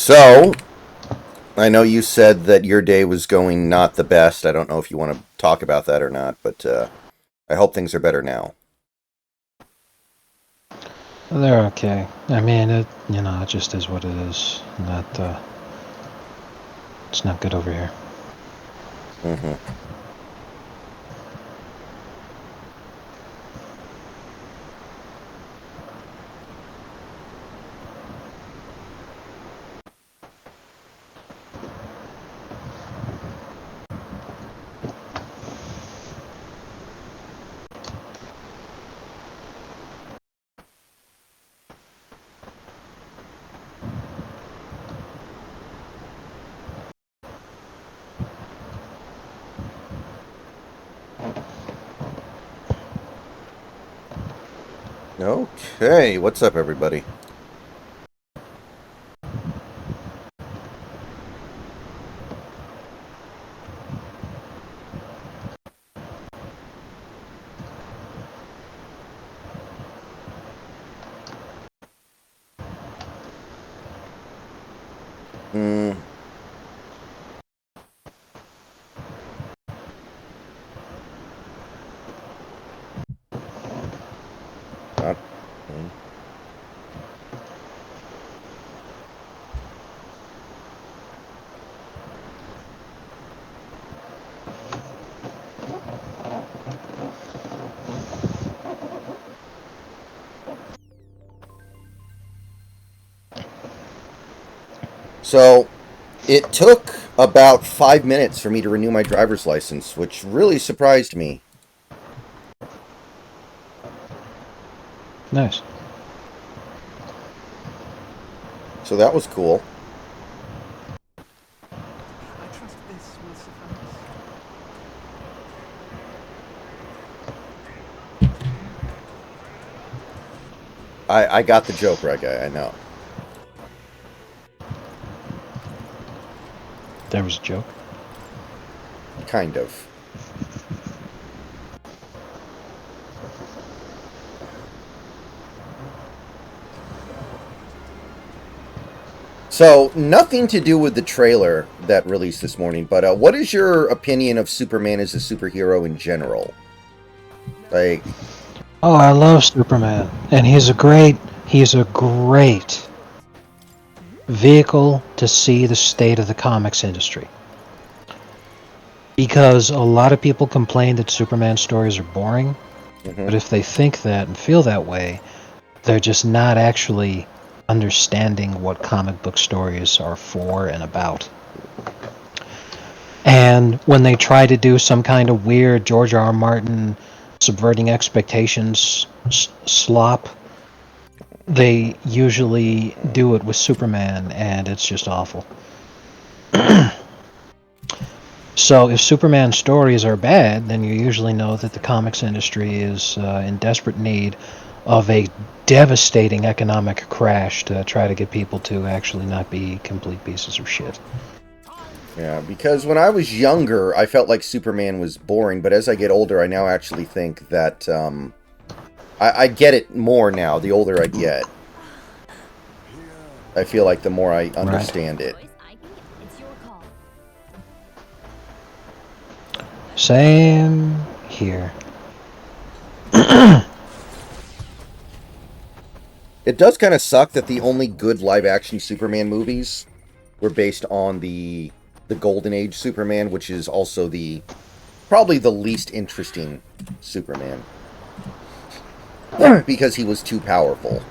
So, I know you said that your day was going not the best. I don't know if you want to talk about that or not, but I hope things are better now. They're okay. I mean, it just is what it is. It's not good over here. Hmm. Okay, what's up, everybody? Mm, not. mm. So, it took about 5 minutes for me to renew my driver's license, which really surprised me. Nice. So that was cool. I trust this will suffice. I got the joke right, guy. I know. There was a joke. Kind of. So, nothing to do with the trailer that released this morning, but what is your opinion of Superman as a superhero in general? Like, Oh, I love Superman, and he's a great vehicle to see the state of the comics industry. Because a lot of people complain that Superman stories are boring, mhm. but if they think that and feel that way, they're just not actually understanding what comic book stories are for and about. And when they try to do some kind of weird George R. R. Martin subverting expectations slop, they usually do it with Superman, and it's just awful. So if Superman stories are bad, then you usually know that the comics industry is in desperate need of a devastating economic crash to try to get people to actually not be complete pieces of shit. Yeah, because when I was younger, I felt like Superman was boring, but as I get older, I now actually think that I get it more now, the older I get. I feel like the more I Right. understand it. Same here. It does kind of suck that the only good live-action Superman movies were based on the Golden Age Superman, which is also the probably the least interesting Superman because he was too powerful.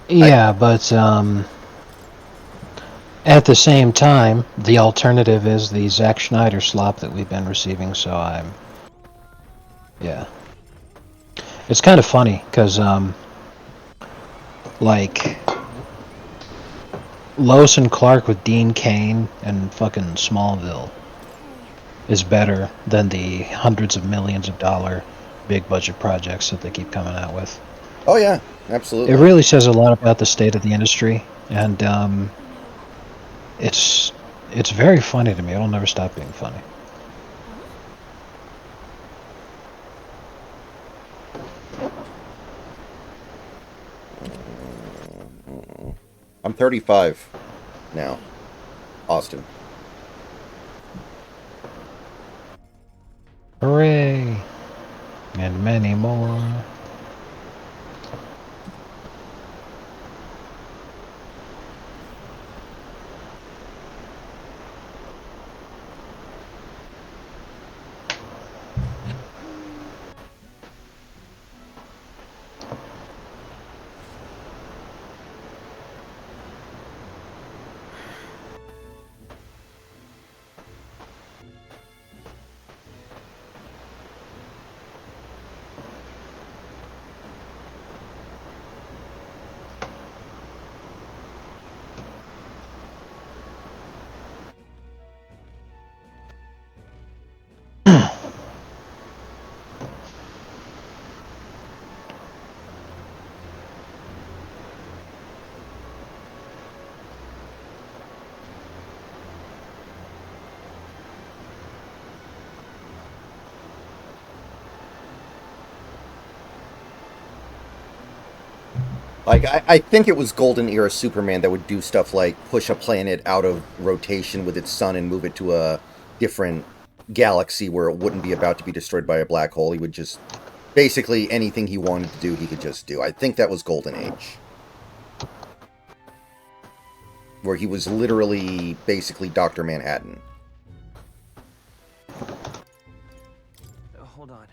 I Yeah, but at the same time, the alternative is the Zack Schneider slop that we've been receiving. So yeah, it's kind of funny because like Lois and Clark with Dean Cain and fucking Smallville is better than the hundreds of millions of dollar big budget projects that they keep coming out with. Oh yeah, It absolutely. really says a lot about the state of the industry, and it's it's very funny to me. It'll never stop being funny. I'm 35 now. Austin. Hooray! And many more. Like, I think it was Golden Era Superman that would do stuff like push a planet out of rotation with its sun and move it to a different galaxy where it wouldn't be about to be destroyed by a black hole. He would just... Basically, anything he wanted to do, he could just do. I think that was Golden Age. Where he was literally, basically, Dr. Manhattan. Hold on.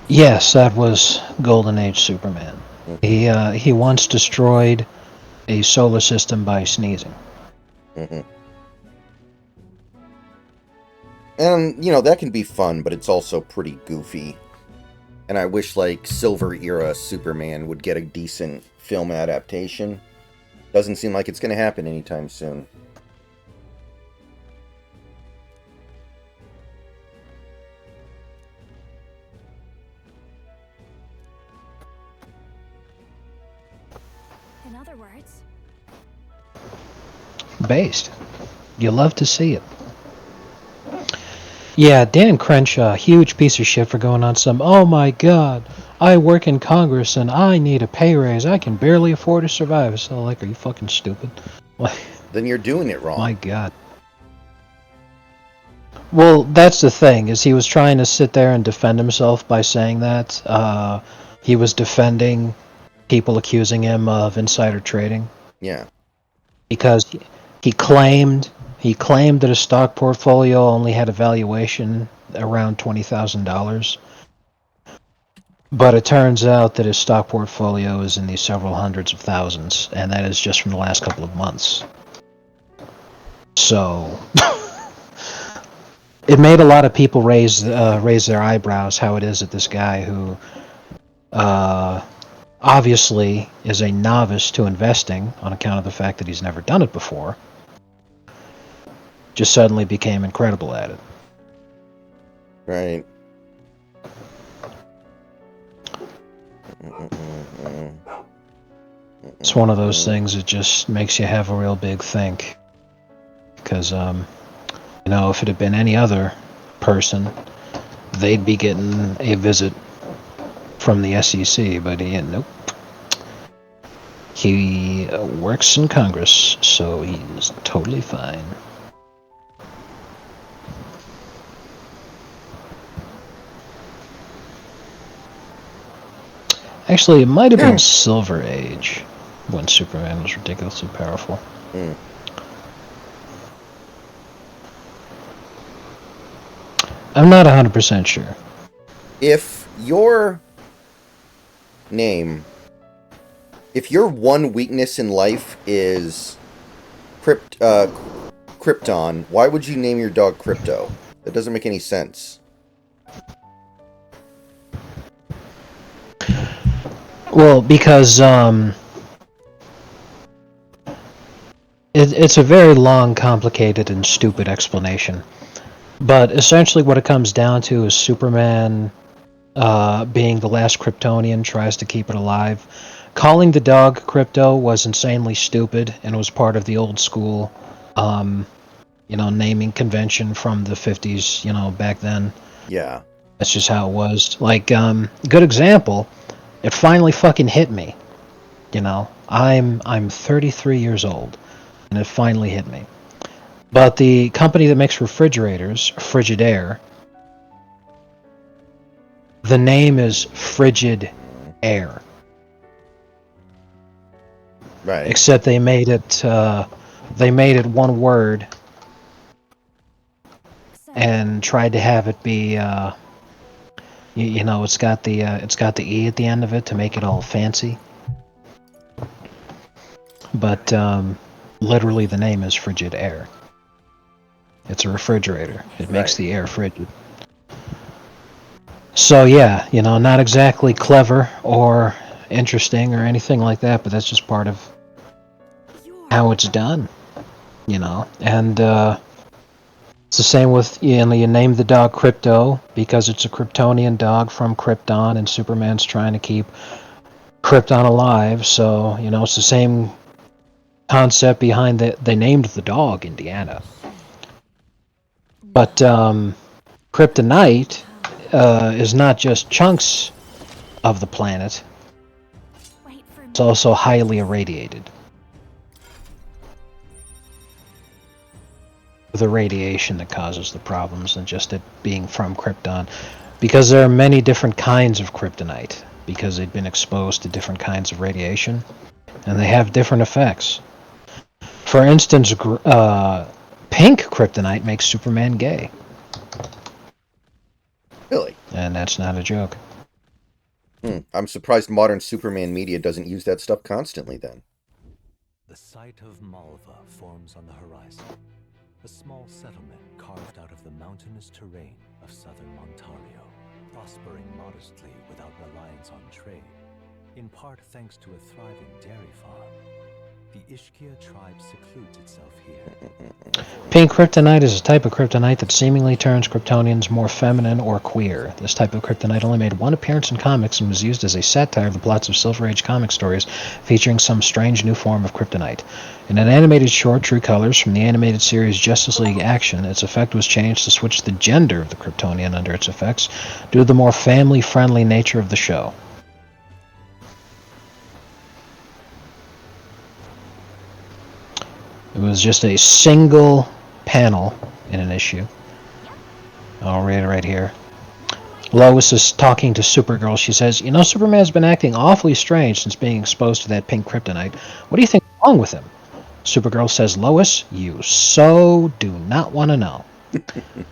Yes, that was Golden Age Superman. He once destroyed a solar system by sneezing. Mm-hmm. And, you know, that can be fun, but it's also pretty goofy. And I wish, like, Silver Era Superman would get a decent film adaptation. Doesn't seem like it's going to happen anytime soon. In other words, Based. You love to see it. Yeah, Dan Crenshaw, huge piece of shit for going on some, oh my god, I work in Congress and I need a pay raise. I can barely afford to survive. So, like, are you fucking stupid? Like, Then you're doing it wrong. my god. Well, that's the thing, is he was trying to sit there and defend himself by saying that. He was defending people accusing him of insider trading. Yeah. Because he claimed that his stock portfolio only had a valuation around $20,000. But it turns out that his stock portfolio is in the several hundreds of thousands, and that is just from the last couple of months. So it made a lot of people raise their eyebrows how it is that this guy who obviously is a novice to investing on account of the fact that he's never done it before, just suddenly became incredible at it. Right. It's one of those things that just makes you have a real big think. Because, you know, if it had been any other person, they'd be getting a visit from the SEC, but nope. He works in Congress, so he's totally fine. Actually, it might have been Silver Age when Superman was ridiculously powerful. Mm. I'm not 100% sure. If your name, if your one weakness in life is Krypton, why would you name your dog Crypto? That doesn't make any sense. Well, because it's a very long, complicated, and stupid explanation. But essentially what it comes down to is Superman, being the last Kryptonian, tries to keep it alive. Calling the dog Crypto was insanely stupid and was part of the old school, naming convention from the 50s, back then. Yeah. That's just how it was. Like, good example, It finally fucking hit me. You know, I'm 33 years old, and it finally hit me. But the company that makes refrigerators, Frigidaire, the name is Frigid Air. Right. Except they made it one word and tried to have it be you know, it's got the e at the end of it to make it all fancy. But literally the name is Frigid Air. It's a refrigerator. It makes Right. the air frigid. So yeah, you know, not exactly clever or interesting or anything like that, but that's just part of how it's done, you know. And it's the same with, you know, you name the dog Crypto because it's a Kryptonian dog from Krypton, and Superman's trying to keep Krypton alive. So, you know, it's the same concept behind they named the dog Indiana. But Kryptonite is not just chunks of the planet, it's also highly irradiated. The radiation that causes the problems than just it being from Krypton. Because there are many different kinds of kryptonite, because they've been exposed to different kinds of radiation, and they have different effects. For instance, pink kryptonite makes Superman gay. Really? And that's not a joke. I'm surprised modern Superman media doesn't use that stuff constantly then. The site of Malva forms on the horizon. A small settlement carved out of the mountainous terrain of southern Ontario, prospering modestly without reliance on trade, in part thanks to a thriving dairy farm. The Ishkia tribe secludes itself here. Pink kryptonite is a type of kryptonite that seemingly turns Kryptonians more feminine or queer. This type of kryptonite only made one appearance in comics and was used as a satire of the plots of Silver Age comic stories featuring some strange new form of kryptonite. In an animated short, True Colors, from the animated series Justice League Action, its effect was changed to switch the gender of the Kryptonian under its effects due to the more family-friendly nature of the show. It was just a single panel in an issue. I'll read it right here. Lois is talking to Supergirl. She says, "You know, Superman's been acting awfully strange since being exposed to that pink kryptonite. What do you think is wrong with him?" Supergirl says, "Lois, you so do not want to know."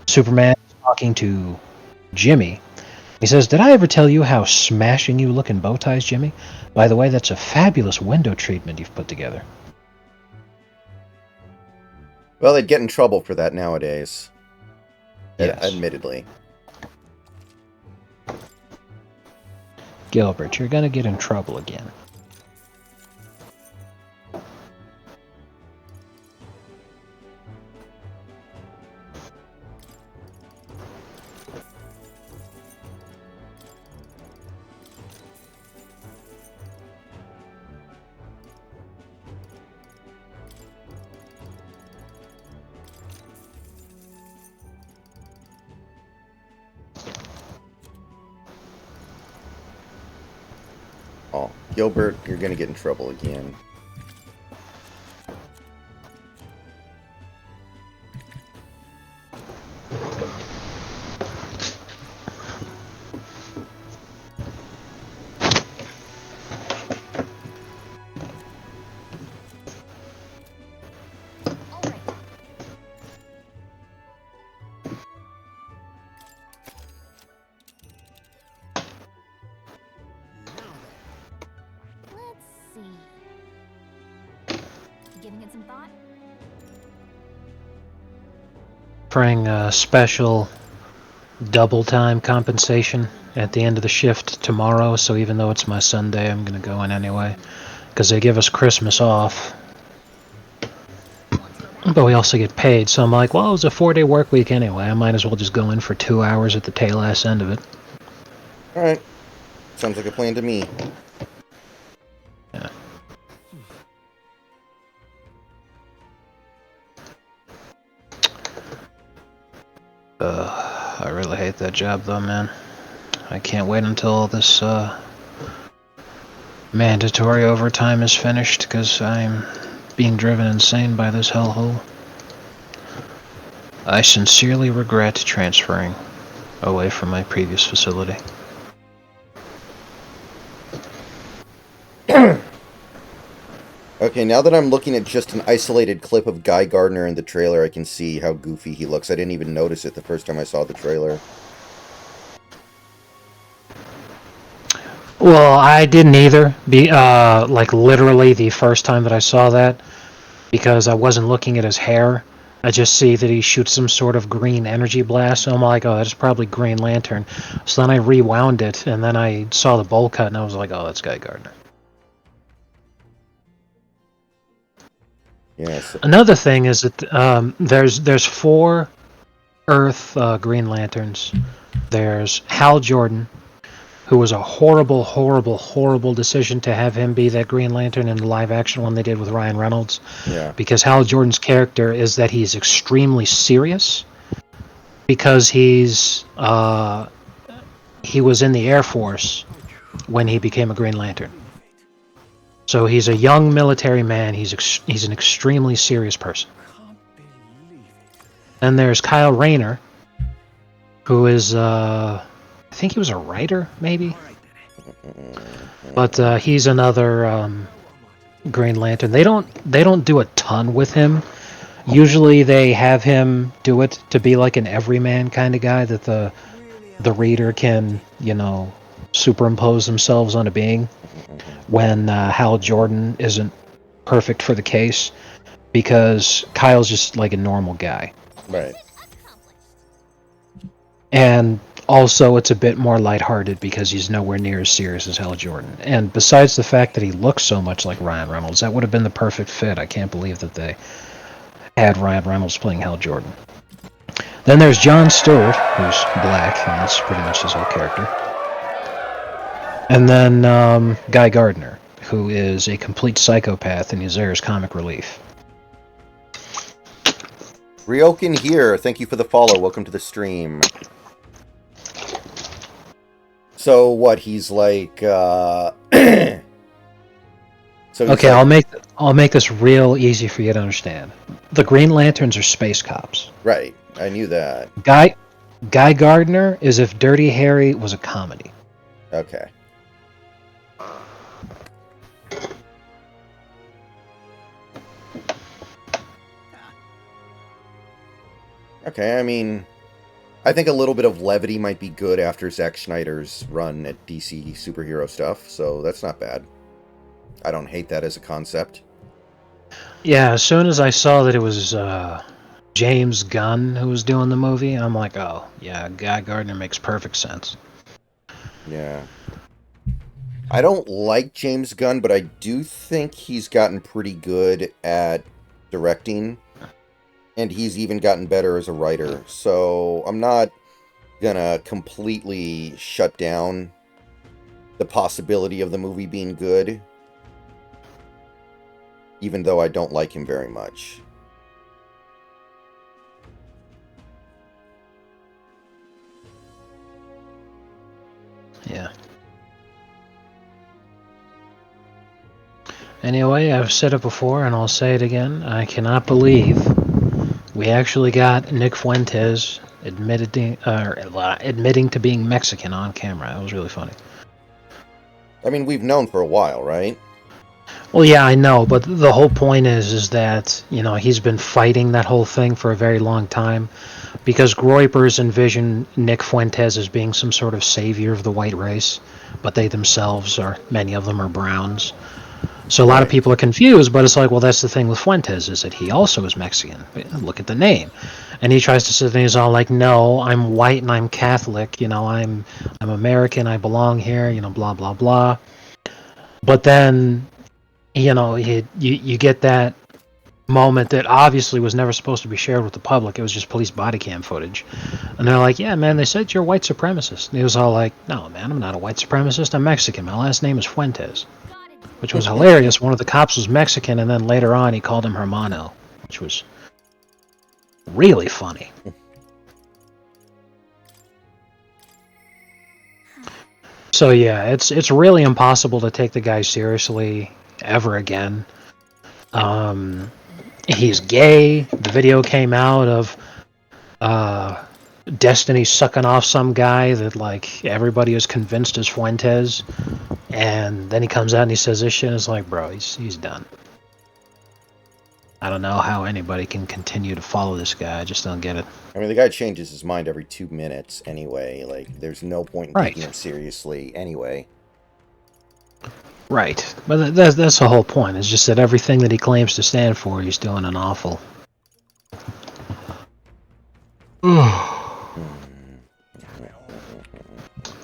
Superman is talking to Jimmy. He says, "Did I ever tell you how smashing you look in bow ties, Jimmy? By the way, that's a fabulous window treatment you've put together." Well, they'd get in trouble for that nowadays. Yes. Admittedly. Gilbert, you're going to get in trouble again. Oh, Gilbert, you're gonna get in trouble again. Offering a special double time compensation at the end of the shift tomorrow, so even though it's my Sunday, I'm going to go in anyway, because they give us Christmas off. But we also get paid, so I'm like, well, it was a 4-day work week anyway. I might as well just go in for 2 hours at the tail ass end of it. Alright. Sounds like a plan to me. Yeah. I really hate that job though, man. I can't wait until this Mandatory overtime is finished because I'm being driven insane by this hellhole. I sincerely regret transferring away from my previous facility. Okay, now that I'm looking at just an isolated clip of Guy Gardner in the trailer, I can see how goofy he looks. I didn't even notice it the first time I saw the trailer. Well, I didn't either. Like literally the first time that I saw that, because I wasn't looking at his hair. I just see that he shoots some sort of green energy blast, so I'm like, oh, that's probably Green Lantern. So then I rewound it, and then I saw the bowl cut, and I was like, oh, that's Guy Gardner. Yes. Another thing is that there's 4 Earth Green Lanterns. There's Hal Jordan, who was a horrible, horrible, horrible decision to have him be that Green Lantern in the live-action one they did with Ryan Reynolds. Yeah. Because Hal Jordan's character is that he's extremely serious, because he was in the Air Force when he became a Green Lantern. So he's a young military man. He's an extremely serious person. Then there's Kyle Rayner, who is I think he was a writer, maybe. But he's another Green Lantern. They don't do a ton with him. Usually they have him do it to be like an everyman kind of guy that the reader can, superimpose themselves on a being, when Hal Jordan isn't perfect for the case, because Kyle's just like a normal guy. Right. And also it's a bit more lighthearted because he's nowhere near as serious as Hal Jordan. And besides the fact that he looks so much like Ryan Reynolds, that would have been the perfect fit. I can't believe that they had Ryan Reynolds playing Hal Jordan. Then there's Jon Stewart, who's black, and that's pretty much his whole character. And then Guy Gardner, who is a complete psychopath and he's there as comic relief. Ryokin here. Thank you for the follow. Welcome to the stream. So what? He's like. So he's Okay, like, I'll make this real easy for you to understand. The Green Lanterns are space cops. Right. I knew that. Guy Gardner is if Dirty Harry was a comedy. Okay. Okay, I mean, I think a little bit of levity might be good after Zack Snyder's run at DC superhero stuff, so that's not bad. I don't hate that as a concept. Yeah, as soon as I saw that it was James Gunn who was doing the movie, I'm like, oh, yeah, Guy Gardner makes perfect sense. Yeah. I don't like James Gunn, but I do think he's gotten pretty good at directing. And he's even gotten better as a writer. So I'm not gonna completely shut down the possibility of the movie being good. Even though I don't like him very much. Yeah. Anyway, I've said it before and I'll say it again. I cannot believe we actually got Nick Fuentes admitting to being Mexican on camera. That was really funny. I mean, we've known for a while, right? Well, yeah, I know, but the whole point is that, he's been fighting that whole thing for a very long time, because Groypers envision Nick Fuentes as being some sort of savior of the white race, but they themselves many of them are browns. So a lot of people are confused, but it's like, well, that's the thing with Fuentes, is that he also is Mexican. Look at the name. And he tries to sit there and he's all like, no, I'm white and I'm Catholic, I'm American, I belong here, blah, blah, blah. But then, you get that moment that obviously was never supposed to be shared with the public. It was just police body cam footage. And they're like, yeah, man, they said you're a white supremacist. And he was all like, no, man, I'm not a white supremacist. I'm Mexican. My last name is Fuentes. Which was hilarious. One of the cops was Mexican, and then later on he called him Hermano, which was really funny. So yeah, it's really impossible to take the guy seriously ever again. He's gay. The video came out of Destiny sucking off some guy that like everybody is convinced is Fuentes, and then he comes out and he says this shit. And it's like, bro, he's done. I don't know how anybody can continue to follow this guy. I just don't get it. I mean, the guy changes his mind every 2 minutes anyway. Like, there's no point in taking Right. him seriously anyway. Right. But that's the whole point. It's just that everything that he claims to stand for, he's doing an awful.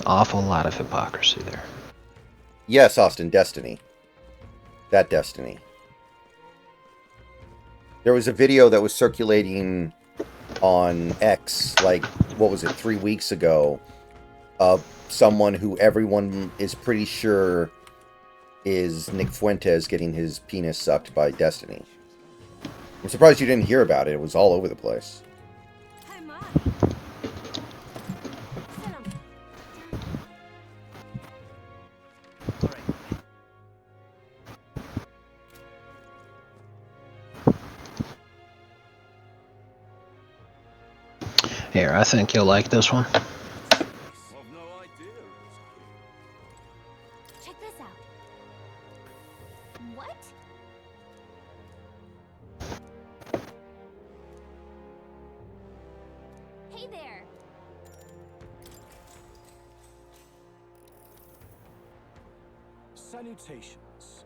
Awful lot of hypocrisy there. Yes, Austin, Destiny. That Destiny. There was a video that was circulating on X, like, what was it, 3 weeks ago, of someone who everyone is pretty sure is Nick Fuentes getting his penis sucked by Destiny. I'm surprised you didn't hear about it. It was all over the place. Here, I think you'll like this one. Check this out. What? Hey there. Salutations.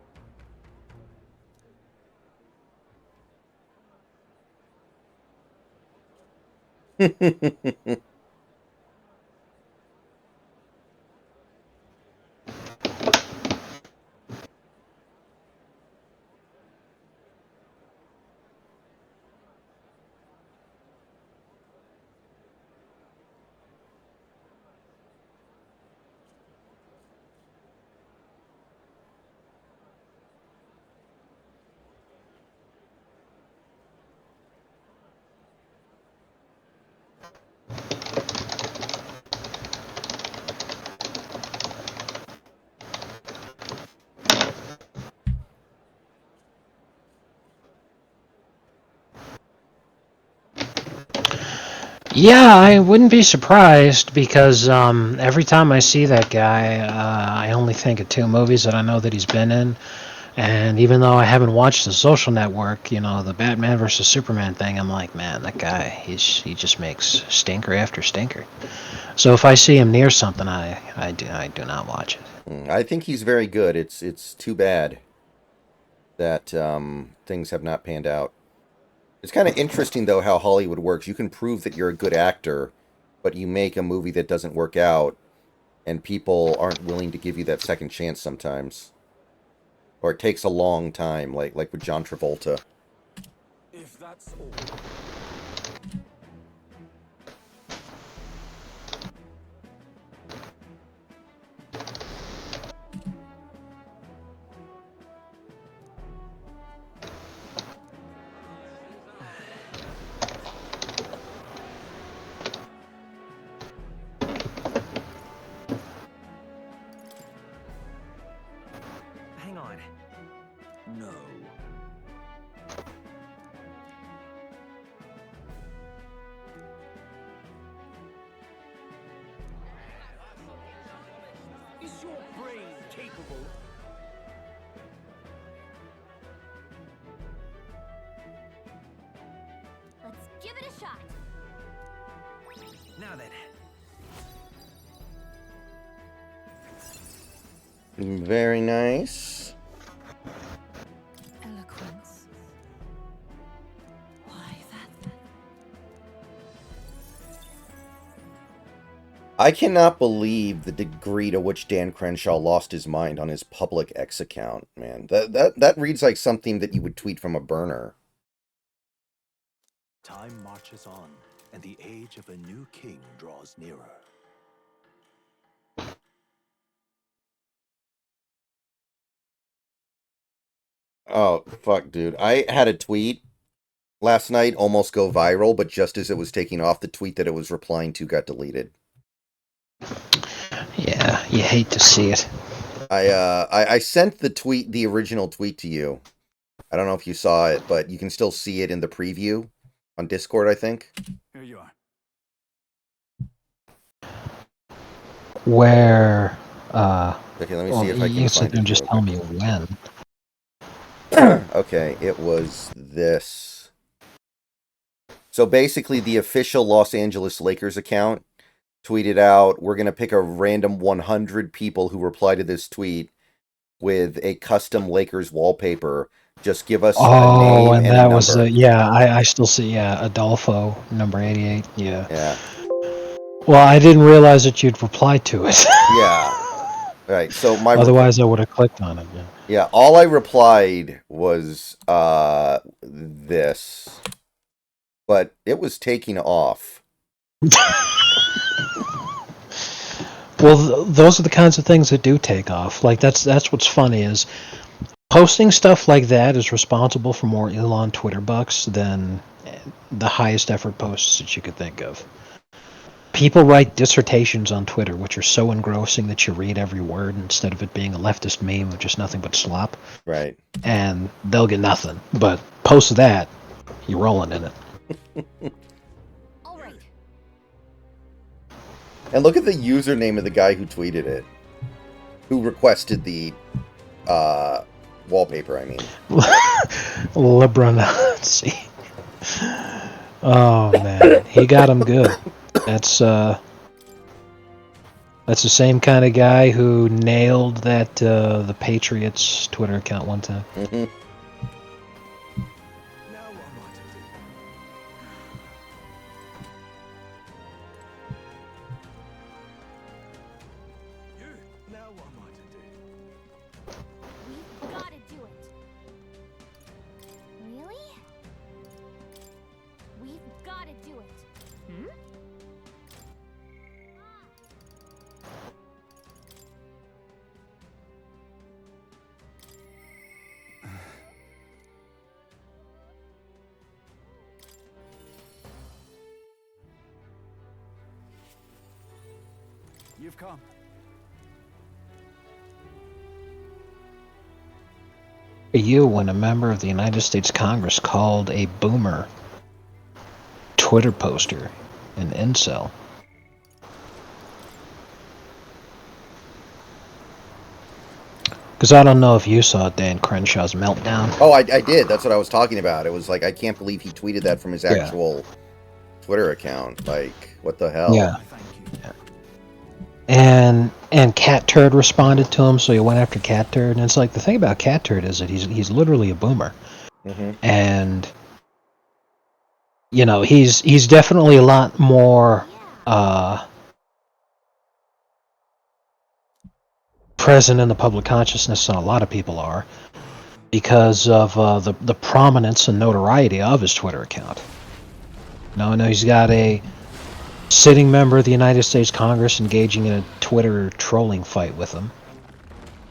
Yeah, I wouldn't be surprised because every time I see that guy, I only think of two movies that I know that he's been in. And even though I haven't watched The Social Network, you know, the Batman versus Superman thing, I'm like, man, that guy, he just makes stinker after stinker. So if I see him near something, I do not watch it. I think he's very good. It's too bad that things have not panned out. It's kind of interesting, though, how Hollywood works. You can prove that you're a good actor, but you make a movie that doesn't work out, and people aren't willing to give you that second chance sometimes. Or it takes a long time, like with John Travolta. If that's all. Hang on. No. Is your brain capable? Let's give it a shot. Now then. Very nice. Eloquence. Why that? I cannot believe the degree to which Dan Crenshaw lost his mind on his public X account, man. That reads like something that you would tweet from a burner. Time marches on, and the age of a new king draws nearer. Oh, fuck, dude. I had a tweet last night almost go viral, but just as it was taking off, the tweet that it was replying to got deleted. Yeah, Yeah, you hate to see it. I sent the original tweet to you. I don't know if you saw it, but you can still see it in the preview on Discord, I think. Here you are. Where, Okay, let me well, see if I can you sit find there and it just real tell quick. me when. Okay, it was this. So basically, the official Los Angeles Lakers account tweeted out, we're going to pick a random 100 people who reply to this tweet with a custom Lakers wallpaper. Just give us a Oh, name and and a that was, number. yeah, I still see, yeah, Adolfo, number 88, yeah. Yeah. Well, I didn't realize that you'd reply to it. Yeah. Right. So my Otherwise, I would have clicked on it, yeah. yeah, all I replied was this. But it was taking off. Well, those are the kinds of things that do take off. Like, that's what's funny is posting stuff like that is responsible for more Elon Twitter bucks than the highest effort posts that you could think of. People write dissertations on Twitter, which are so engrossing that you read every word instead of it being a leftist meme of just nothing but slop. Right. And they'll get nothing. But post that, you're rolling in it. All right. And look at the username of the guy who tweeted it. Who requested the wallpaper, I mean. Libra-Nazi. Oh man, he got him good. That's the same kind of guy who nailed that the Patriots Twitter account one time. Mm-hmm. Now what am I to do? You. Now what am I to do? We've got to do it. Really? We've got to do it. Hmm? You've come. You, when a member of the United States Congress called a boomer Twitter poster an incel. Because I don't know if you saw Dan Crenshaw's meltdown. Oh, I did. That's what I was talking about. It was like, I can't believe he tweeted that from his actual Twitter account. Like, what the hell? Yeah. Thank you. Yeah. And Cat Turd responded to him, so he went after Cat Turd. And it's like, the thing about Cat Turd is that he's literally a boomer. Mm-hmm. And, you know, he's definitely a lot more present in the public consciousness than a lot of people are, because of the prominence and notoriety of his Twitter account. No, he's got a sitting member of the United States Congress engaging in a Twitter trolling fight with him.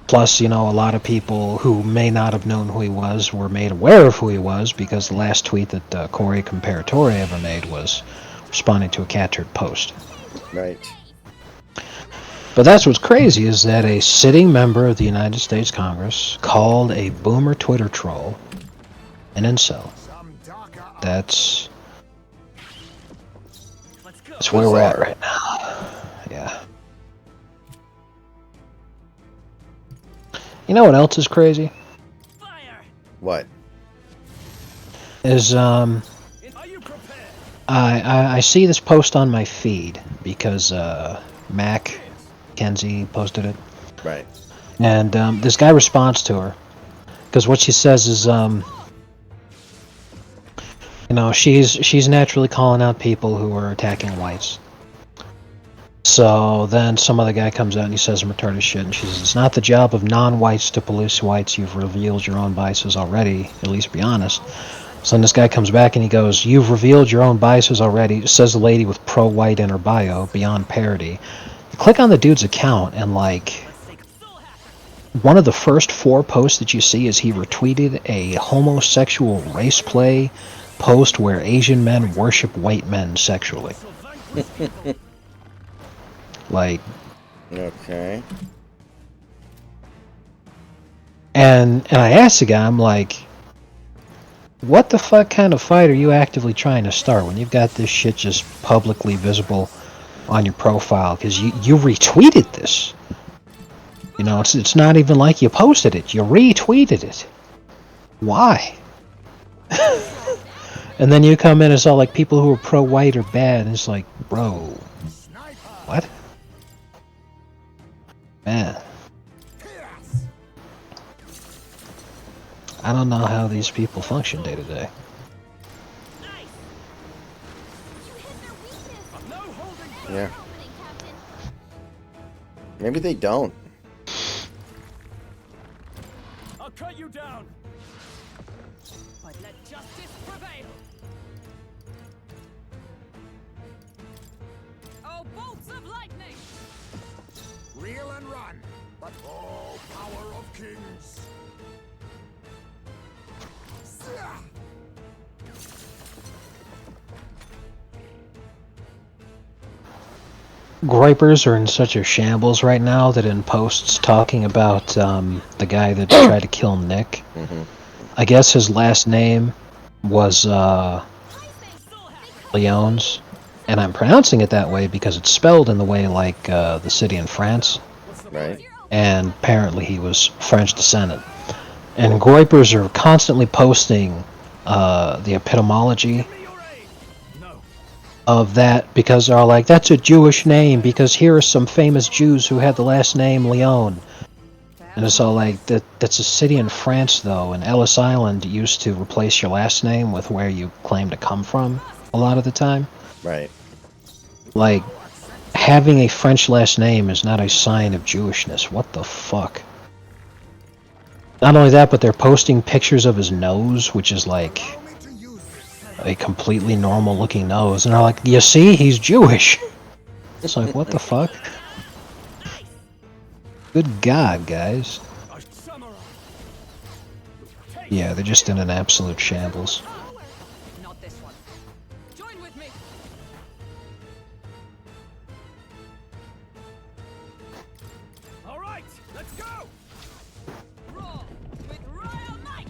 Plus, you know, a lot of people who may not have known who he was were made aware of who he was because the last tweet that Corey Comparatore ever made was responding to a Cat Turd post. Right. But that's what's crazy, is that a sitting member of the United States Congress called a boomer Twitter troll an incel. That's where we're at right now. Yeah. You know what else is crazy? Fire! What? Is Are you prepared? I see this post on my feed because Mac Kenzie posted it. Right. And this guy responds to her because what she says is, you know, she's naturally calling out people who are attacking whites. So then some other guy comes out and he says some retarded shit, and she says, it's not the job of non-whites to police whites. You've revealed your own biases already. At least be honest. So then this guy comes back and he goes, you've revealed your own biases already, says the lady with pro-white in her bio, beyond parody. You click on the dude's account and, like, one of the first 4 posts that you see is he retweeted a homosexual race play post where Asian men worship white men sexually. Like, Okay. And I asked the guy, I'm like, what the fuck kind of fight are you actively trying to start when you've got this shit just publicly visible on your profile? Because you retweeted this. You know, it's not even like you posted it. You retweeted it. Why? And then you come in, it's all like people who are pro-white are bad. And it's like, bro, what? Man. I don't know how these people function day to day. Yeah. Maybe they don't. I'll cut you down. But let justice prevail. Oh, bolts of lightning! Reel and run, but oh, power of kings. Gripers are in such a shambles right now that in posts talking about the guy that tried to kill Nick, I guess his last name was Lyons, and I'm pronouncing it that way because it's spelled in the way like the city in France, Right. and apparently he was French descendant. And Gripers are constantly posting the epistemology of that because they're all like, that's a Jewish name because here are some famous Jews who had the last name Leon. And it's all like, that's a city in France though, and Ellis Island used to replace your last name with where you claim to come from a lot of the time. Right. Like, having a French last name is not a sign of Jewishness. What the fuck? Not only that, but they're posting pictures of his nose, which is like a completely normal looking nose, and they're like, you see, he's Jewish. It's like, what the fuck? Good God, guys. Yeah, they're just in an absolute shambles. Not this one. Join with me. All right, let's go. Roll with royal might.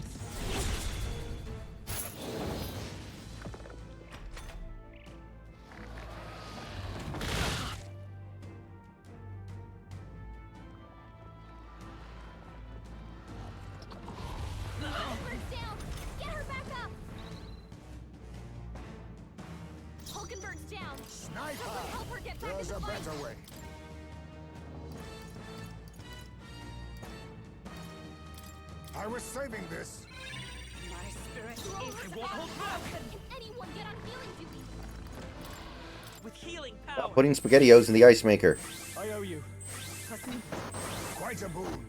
Hulkenberg's down! Get her back up! Hulkenberg's down! Someone help her get back in the fight! way. I was saving this. My spirit is out! Can anyone get on healing duty? With healing power. Putting SpaghettiOs in the ice maker. I owe you. Quite a boon.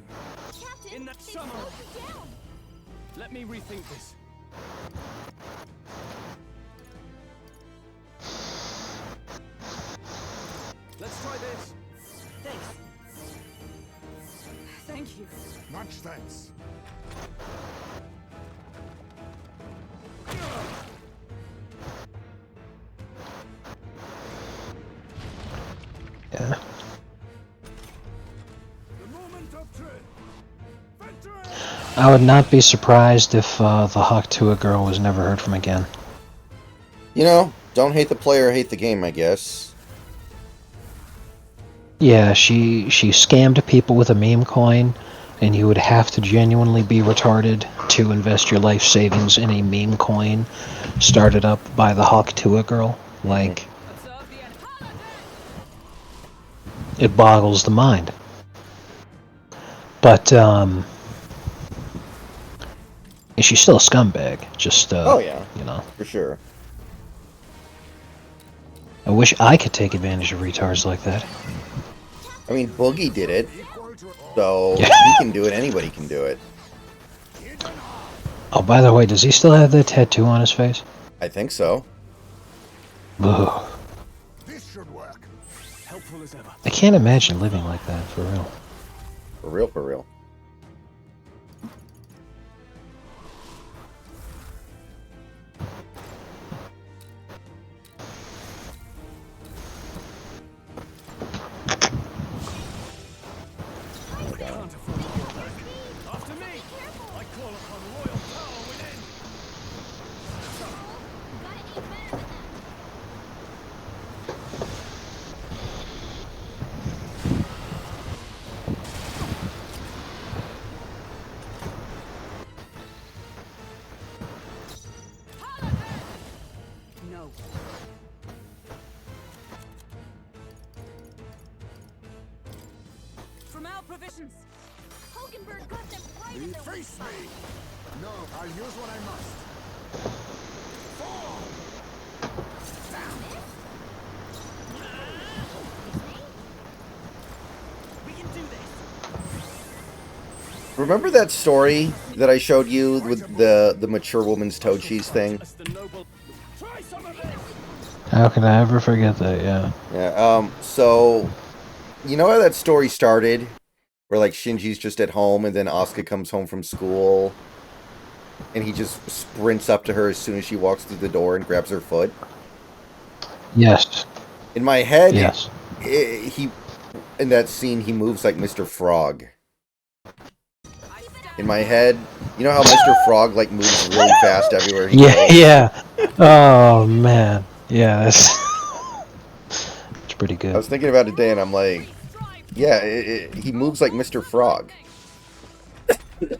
Captain, In that they summer. slowed you down! Let me rethink this. Let's try this. Thanks. Thank you. Much thanks. Yeah. The moment of truth. Victory! I would not be surprised if the Hawk Tuah girl was never heard from again. You know, don't hate the player, hate the game, I guess. Yeah, she scammed people with a meme coin, and you would have to genuinely be retarded to invest your life savings in a meme coin started up by the Hawk Tuah girl. Like, Observe the end. Holiday! it boggles the mind. But she's still a scumbag. Just Oh, yeah. you know, For sure. I wish I could take advantage of retards like that. I mean, Boogie did it. So, Yeah. he can do it, anybody can do it. Oh, by the way, does he still have that tattoo on his face? I think so. Ugh. This should work. Helpful as ever. I can't imagine living like that, for real. For real, for real. know. From our provisions. Hogenberg got them right in their Face me! No, I'll use what I must. Fall! We can do this. Remember that story that I showed you with the mature woman's toe cheese thing? Just the noble. Try some of this. How can I ever forget that? Yeah. Yeah. So you know how that story started, where like Shinji's just at home, and then Asuka comes home from school, and he just sprints up to her as soon as she walks through the door and grabs her foot. Yes. In my head, Yes. he in that scene he moves like Mr. Frog. In my head, you know how Mr. Frog like moves really fast everywhere he Yeah. goes? Yeah. Oh man. Yeah. That's it's pretty I good. was thinking about it today, and I'm like, yeah, he moves like Mr. Frog. Is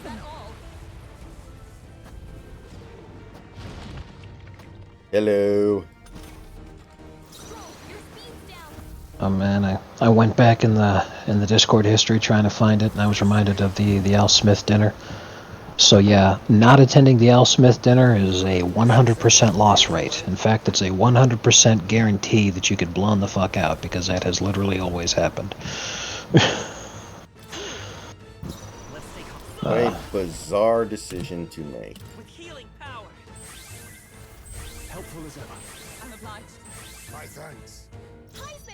that all? Hello. Stroll, your speed's down. Oh man, I went back in the Discord history trying to find it, and I was reminded of the Al Smith dinner. So yeah, not attending the Al Smith dinner is a 100% loss rate. In fact, it's a 100% guarantee that you get blown the fuck out, because that has literally always happened. Let's take off What a bizarre decision to make. with healing power. Helpful as ever. I'm obliged. My thanks.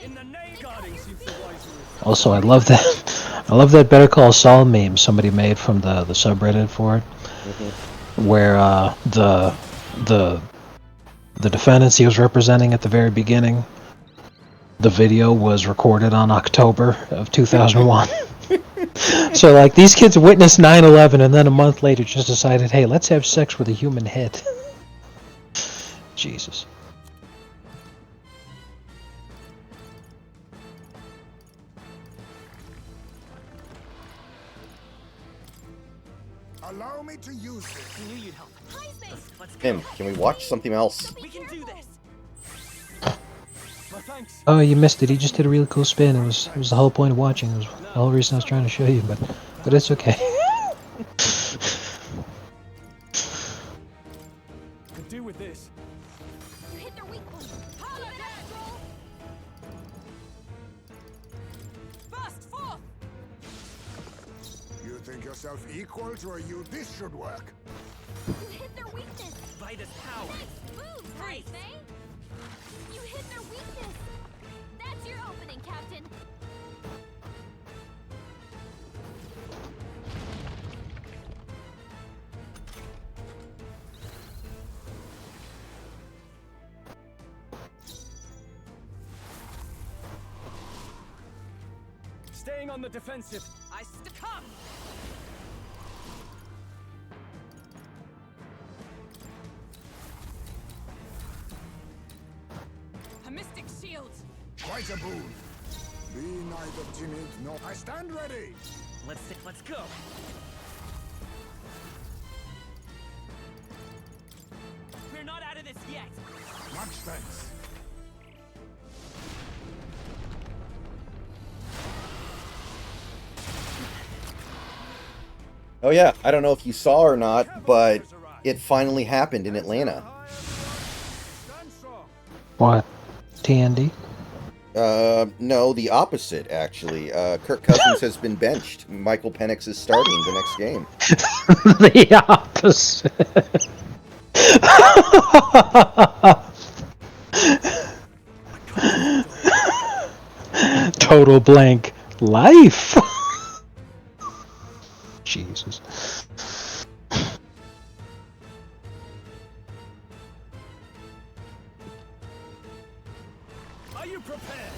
In the name guardings, you the wiser. Also, I love that Better Call Saul meme somebody made from the subreddit for it, where the defendants he was representing at the very beginning, the video was recorded on October of 2001. So like these kids witnessed 9/11 and then a month later just decided, hey, let's have sex with a human head. Jesus. Allow me to use this. I knew you'd help. High space. Let's go. Tim, can we watch something else? We can do this. My thanks. Oh, you missed it. He just did a really cool spin. It was the whole point of watching. It was the whole reason I was trying to show you, but it's okay. Could do with this. You hit their weak point. Holla back, Stroll. Burst forth. You think yourself equal to a you? This should work. You hit their weakness. Vitus power. Nice move, Freeze. Heisei. You hit their weakness. That's your opening, Captain. Staying on the defensive. Come. A mystic shield. Quite a boon. Be neither timid nor... I stand ready. Let's go. We're not out of this yet. Much thanks. Oh yeah, I don't know if you saw or not, but it finally happened in Atlanta. Stand strong. What? TND? No, the opposite, actually. Kirk Cousins has been benched. Michael Penix is starting the next game. The opposite. Total blank life. Jesus. Are you prepared?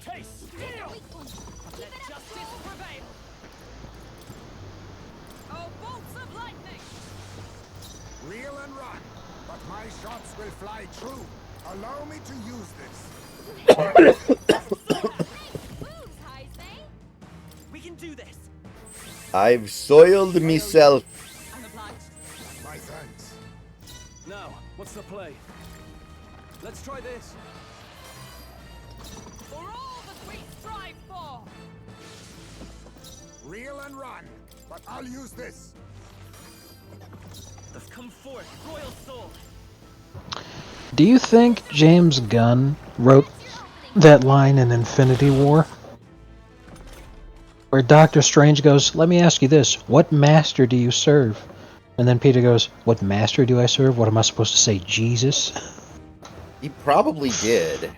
Taste. You hit their weak point. Keep Let it up, justice Stroll. prevail. Oh, bolts of lightning. Reel and run. But my shots will fly true. Allow me to use this. Nice moves, Heisei. I've soiled myself. I'm obliged. My thanks. Now, what's the play? Let's try this. For all that we strive for! Reel and run, but I'll use this. Come forth, royal soul! Do you think James Gunn wrote that line in Infinity War? Where Doctor Strange goes, let me ask you this, what master do you serve? And then Peter goes, what master do I serve? What am I supposed to say, Jesus? He probably did.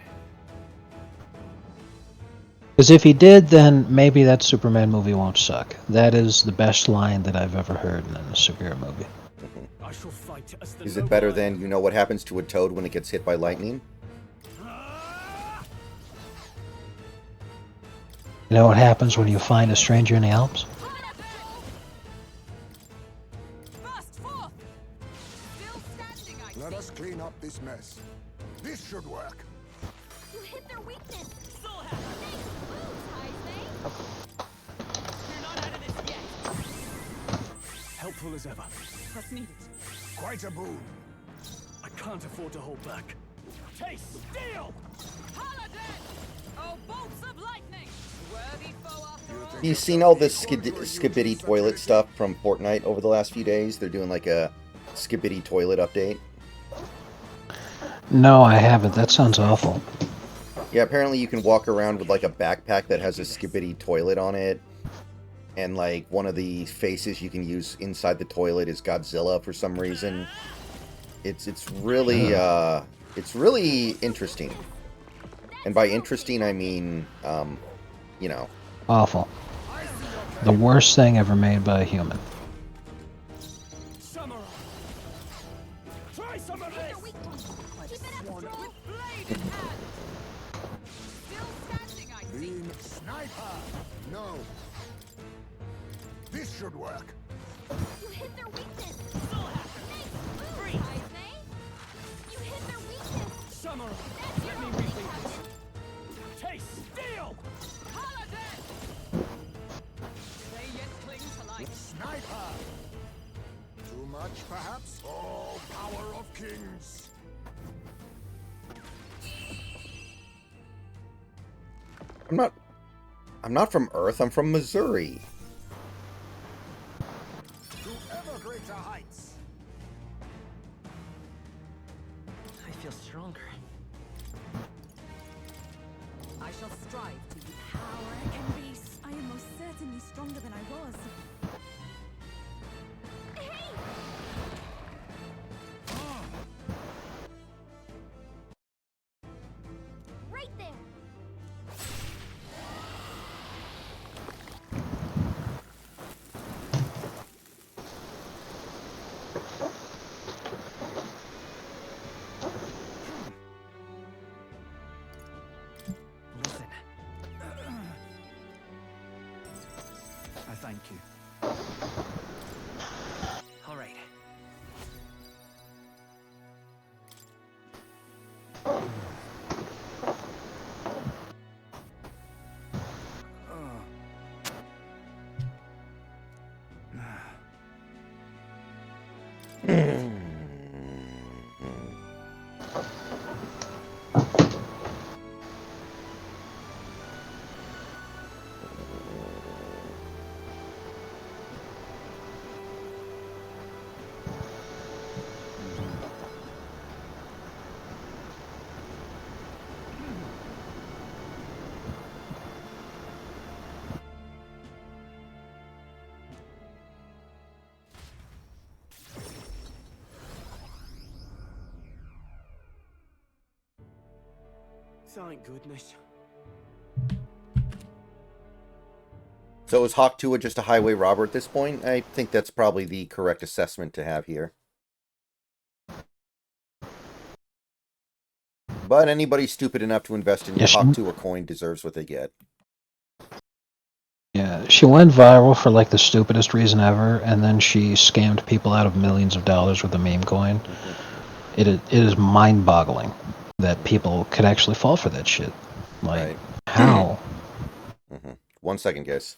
Because if he did, then maybe that Superman movie won't suck. That is the best line that I've ever heard in a superhero movie. I shall fight as the Is it better than you know what happens to a toad when it gets hit by lightning? You know what happens when you find a stranger in the Alps? Burst forth! Still standing, I Let us clean up this mess. This should work. You hit their weakness. Soul hat! Nice moves, Heisman. We're not out of this yet! Helpful as ever. What's needed? Quite a boon. I can't afford to hold back. Taste steel! Paladin! Oh, bolts of lightning! Worthy foe after all. You've seen all this skibidi toilet stuff from Fortnite over the last few days? They're doing like a skibidi toilet update. No, I haven't. That sounds awful. Yeah, apparently you can walk around with like a backpack that has a skibidi toilet on it. And like one of the faces you can use inside the toilet is Godzilla for some reason. It's really interesting. And by interesting I mean you know. Awful. The worst thing ever made by a human. Samurai! Try some of Hit their this! weak point. Keep it up, Stroll. With blade in hand! Still standing, I see! Beam sniper. No. This should work. You hit their weakness. Soul hat! Nice moves, Free. Heisman. You hit their weakness. Samurai! That's your Let me opening, rethink Captain. this. Taste steel! Paladin! They yet cling to life. Sniper. Too much, perhaps? Oh, power of kings. I'm not from Earth, I'm from Missouri. To ever greater heights. I feel stronger. I shall strive to use power and peace. I am most certainly stronger than I was. Hey! Right there. Listen. I thank you. All right. Thank goodness. So is Hawk Tuah just a highway robber at this point? I think that's probably the correct assessment to have here. But anybody stupid enough to invest in Yes, Hawk Tuah coin deserves what they get. Yeah, she went viral for like the stupidest reason ever, and then she scammed people out of millions of dollars with a meme coin. It is mind-boggling that people could actually fall for that shit. Like, Right. how? 1 second, guys.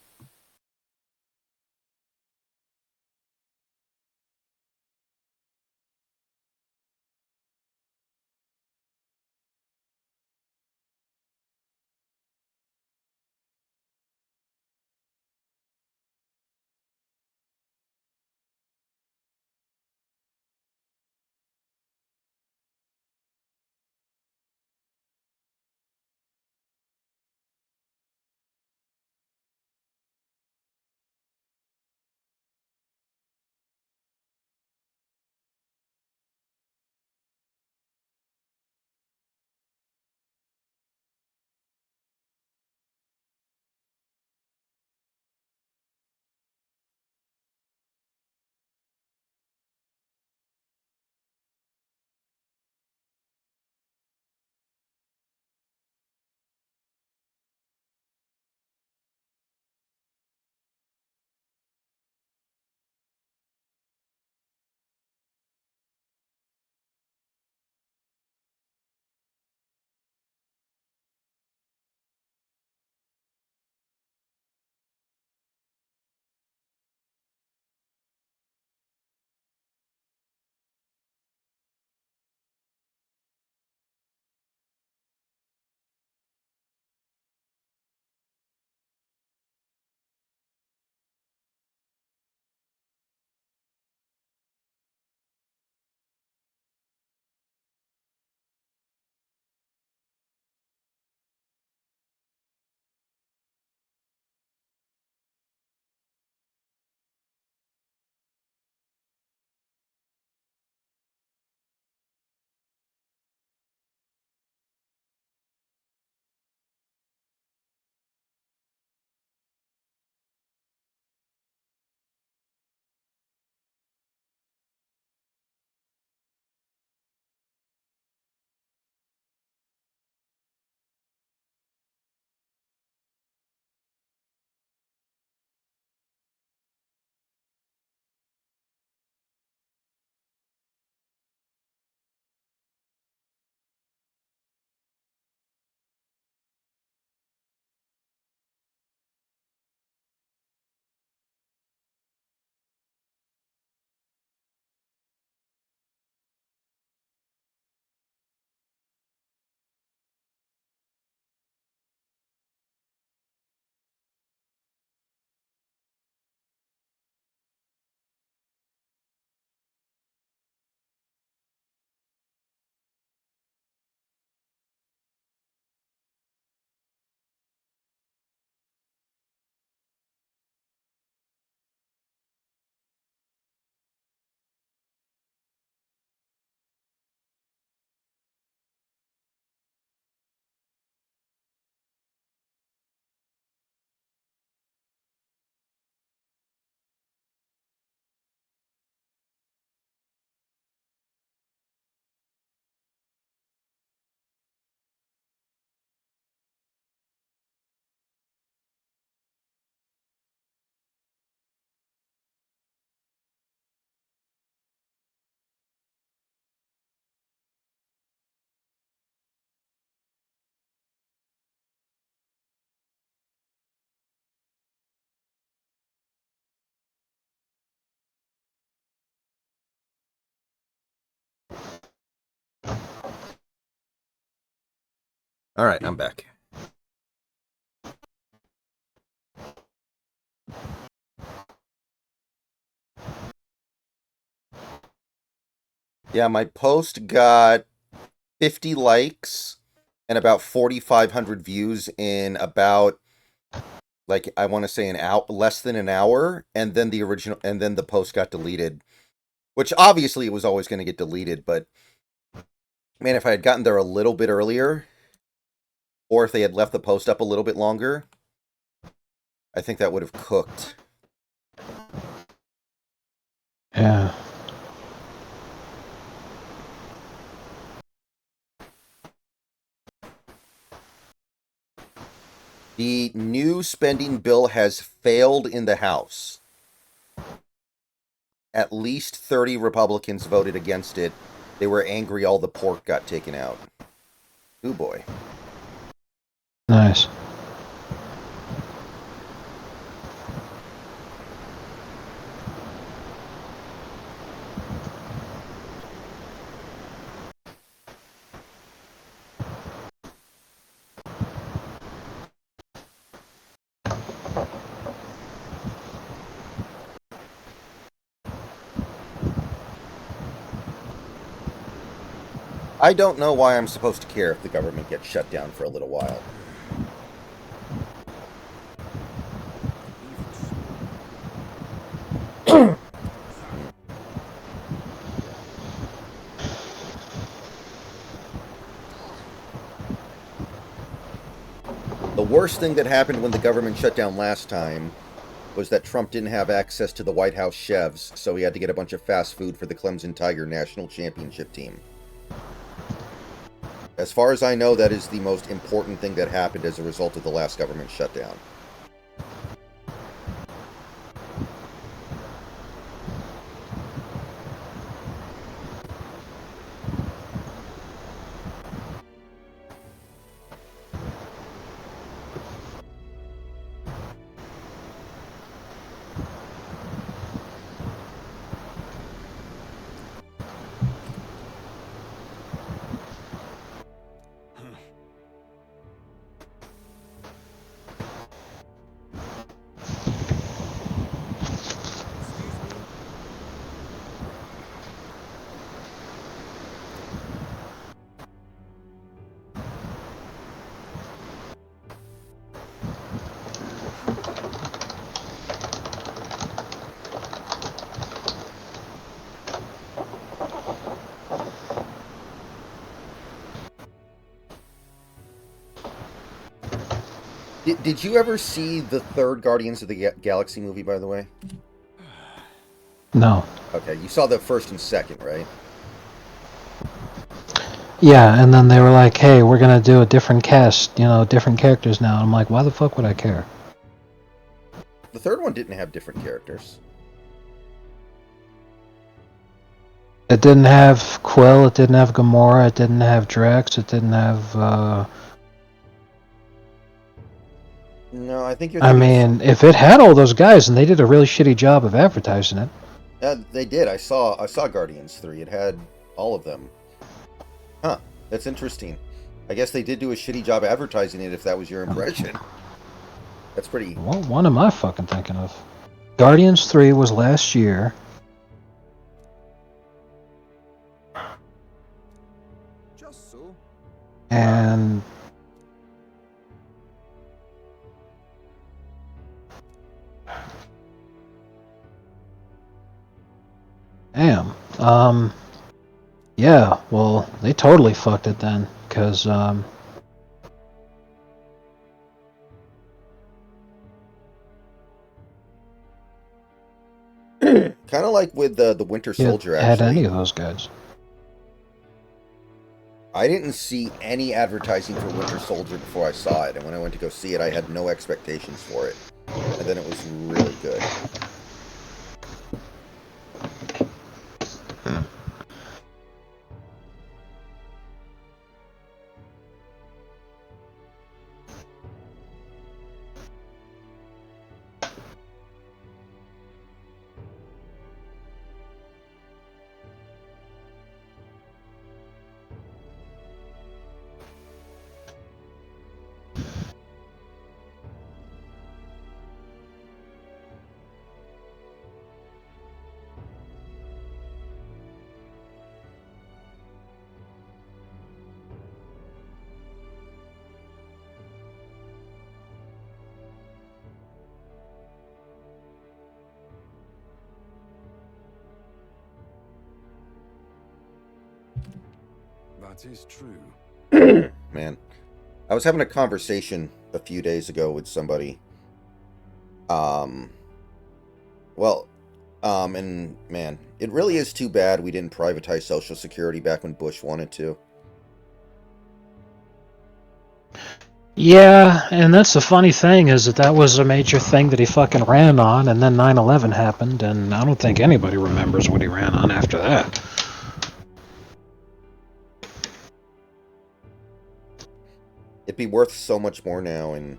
All right, I'm back. Yeah, my post got 50 likes and about 4,500 views in about, like, I want to say less than an hour, and then the post got deleted, which obviously it was always going to get deleted, but man, if I had gotten there a little bit earlier, or if they had left the post up a little bit longer, I think that would have cooked. Yeah. The new spending bill has failed in the House. At least 30 Republicans voted against it. They were angry all the pork got taken out. Ooh boy. Nice. I don't know why I'm supposed to care if the government gets shut down for a little while. The worst thing that happened when the government shut down last time was that Trump didn't have access to the White House chefs, so he had to get a bunch of fast food for the Clemson Tiger national championship team. As far as I know, that is the most important thing that happened as a result of the last government shutdown. Did you ever see the third Guardians of the Galaxy movie, by the way? No. Okay, you saw the first and second, right? Yeah, and then they were like, hey, we're going to do a different cast, different characters now. And I'm like, why the fuck would I care? The third one didn't have different characters. It didn't have Quill, it didn't have Gamora, it didn't have Drax, it didn't have, No, I think you're I thinking of... mean, if it had all those guys, and they did a really shitty job of advertising it. Yeah, they did. I saw Guardians 3. It had all of them. Huh. That's interesting. I guess they did do a shitty job advertising it if that was your impression. That's pretty... What one am I fucking thinking of? Guardians 3 was last year. Just so. And... Damn. Yeah, well, they totally fucked it then, because, kind of like with the Winter Soldier, had actually. any of those guys. I didn't see any advertising for Winter Soldier before I saw it, and when I went to go see it, I had no expectations for it. And then it was really good. That is true. Man, I was having a conversation a few days ago with somebody. Um, well, and man, it really is too bad we didn't privatize Social Security back when Bush wanted to. Yeah, and that's the funny thing is that that was a major thing that he fucking ran on, and then 9/11 happened, and I don't think anybody remembers what he ran on after that. It'd be worth so much more now, and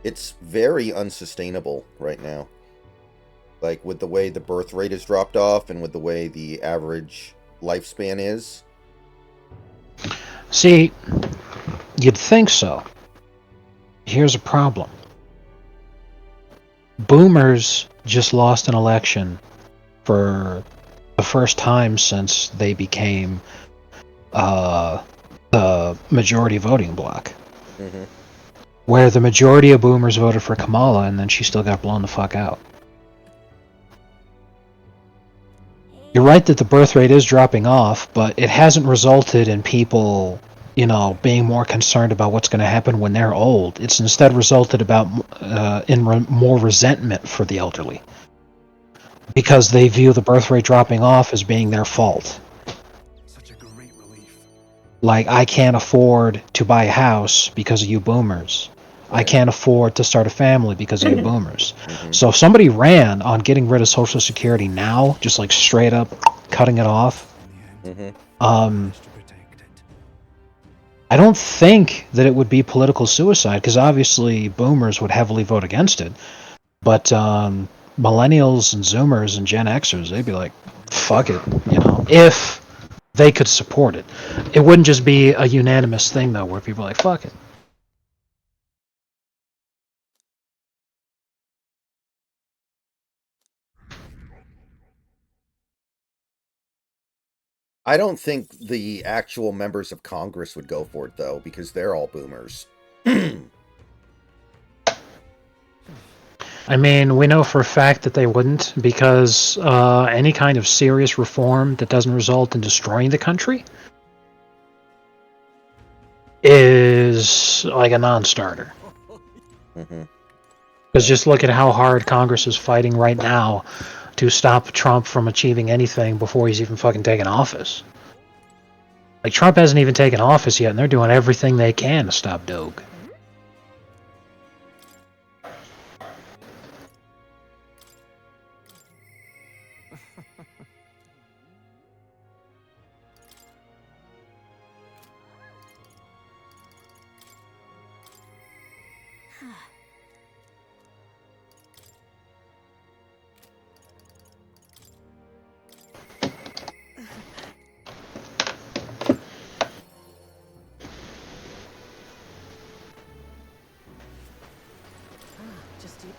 it's very unsustainable right now. Like, with the way the birth rate has dropped off and with the way the average lifespan is. See, you'd think so. Here's a problem. Boomers just lost an election for the first time since they became the majority voting bloc. Mm-hmm. Where the majority of boomers voted for Kamala, and then she still got blown the fuck out. You're right that the birth rate is dropping off, but it hasn't resulted in people, being more concerned about what's going to happen when they're old. It's instead resulted in more resentment for the elderly, because they view the birth rate dropping off as being their fault. Such a great relief. Like, I can't afford to buy a house because of you boomers. I can't afford to start a family because of you boomers. Mm-hmm. So if somebody ran on getting rid of Social Security now, just like straight up cutting it off, Mm-hmm. I don't think that it would be political suicide, because obviously boomers would heavily vote against it. But millennials and zoomers and Gen Xers, they'd be like, fuck it, if they could support it. It wouldn't just be a unanimous thing, though, where people are like, fuck it. I don't think the actual members of Congress would go for it, though, because they're all boomers. I mean, we know for a fact that they wouldn't, because any kind of serious reform that doesn't result in destroying the country is like a non-starter. Mm-hmm. Because just look at how hard Congress is fighting right now to stop Trump from achieving anything before he's even fucking taken office. Like, Trump hasn't even taken office yet, and they're doing everything they can to stop Doge. Just you.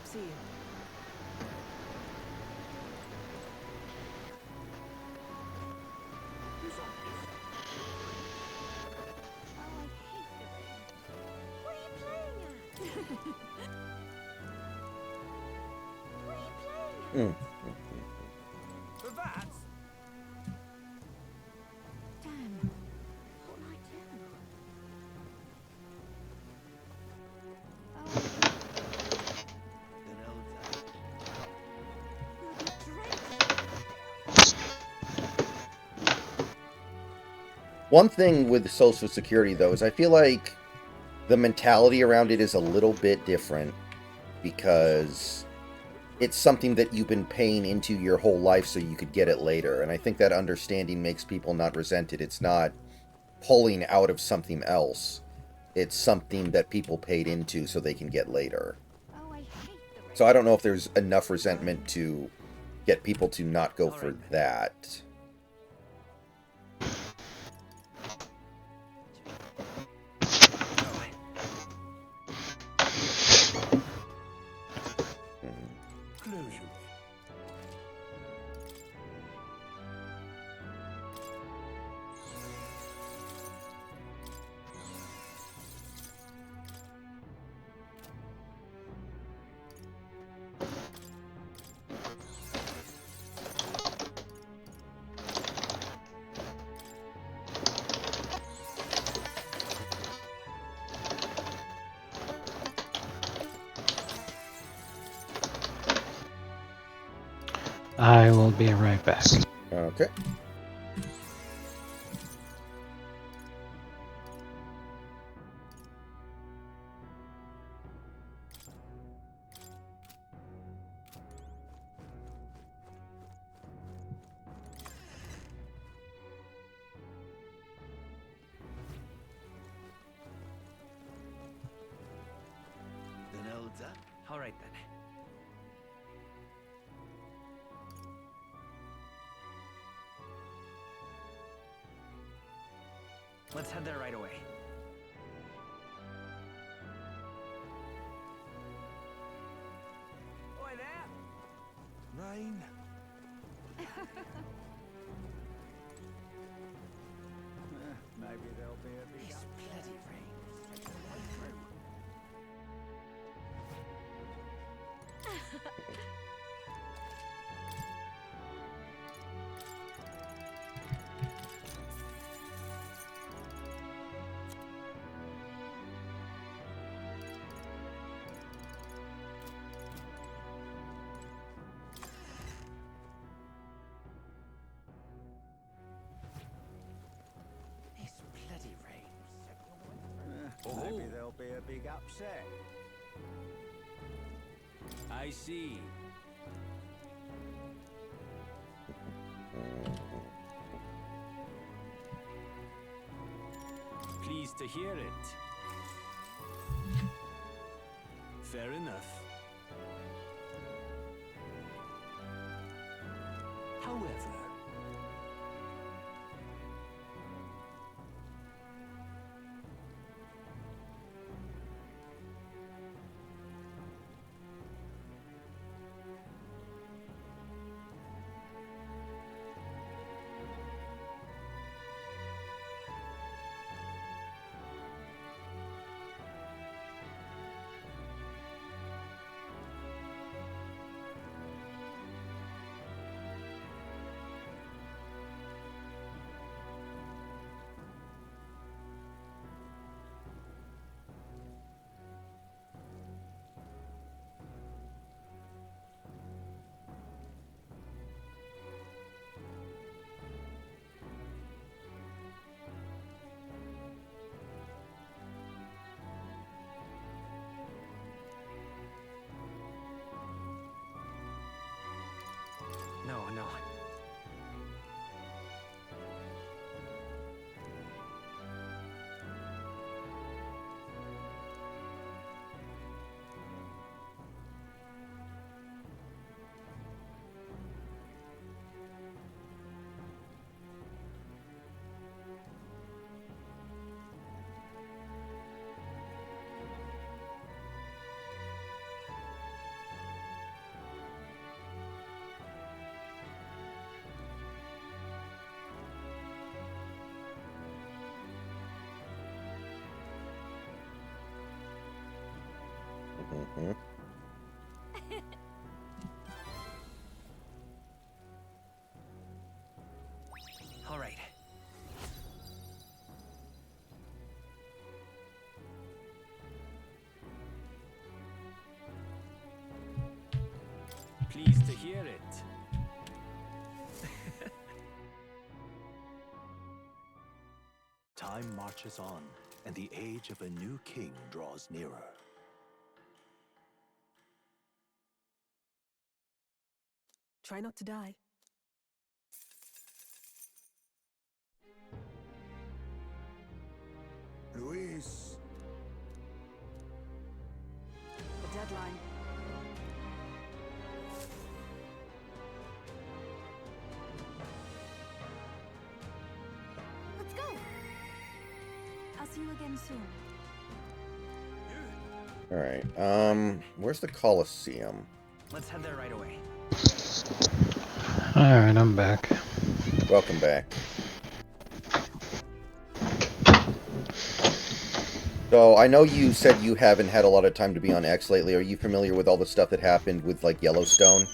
See you. Mm. For that, Damn. What I do? One thing with Social Security, though, is I feel like the mentality around it is a little bit different, because it's something that you've been paying into your whole life so you could get it later. And I think that understanding makes people not resent it. It's not pulling out of something else. It's something that people paid into so they can get later. Oh, I hate the So I don't know if there's enough resentment to get people to not go for that. close your I will be right back. Okay. All right then. Let's head there right away. Oi there! Rain. Maybe there'll be a big bloody rain. This bloody rain. Maybe there'll be a big upset. I see. Pleased to hear it. Fair enough. However, no. Mm-hmm. All right. Pleased to hear it. Time marches on, and the age of a new king draws nearer. Try not to die. Luis. The deadline. Let's go. I'll see you again soon. All right. Where's the Colosseum? Let's head there right away. Alright, I'm back. Welcome back. So, I know you said you haven't had a lot of time to be on X lately. Are you familiar with all the stuff that happened with, like, Yellowstone?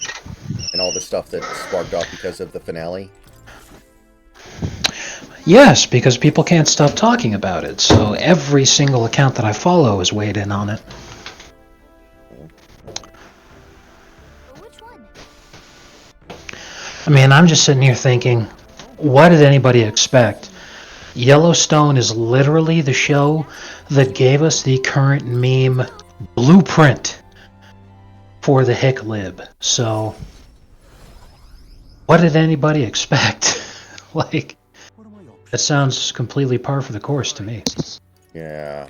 And all the stuff that sparked off because of the finale? Yes, because people can't stop talking about it, so every single account that I follow is weighed in on it. Which one? I mean, I'm just sitting here thinking, what did anybody expect? Yellowstone is literally the show that gave us the current meme blueprint for the hick lib. So, what did anybody expect? Like, What are my options? that sounds completely par for the course to me. Yeah.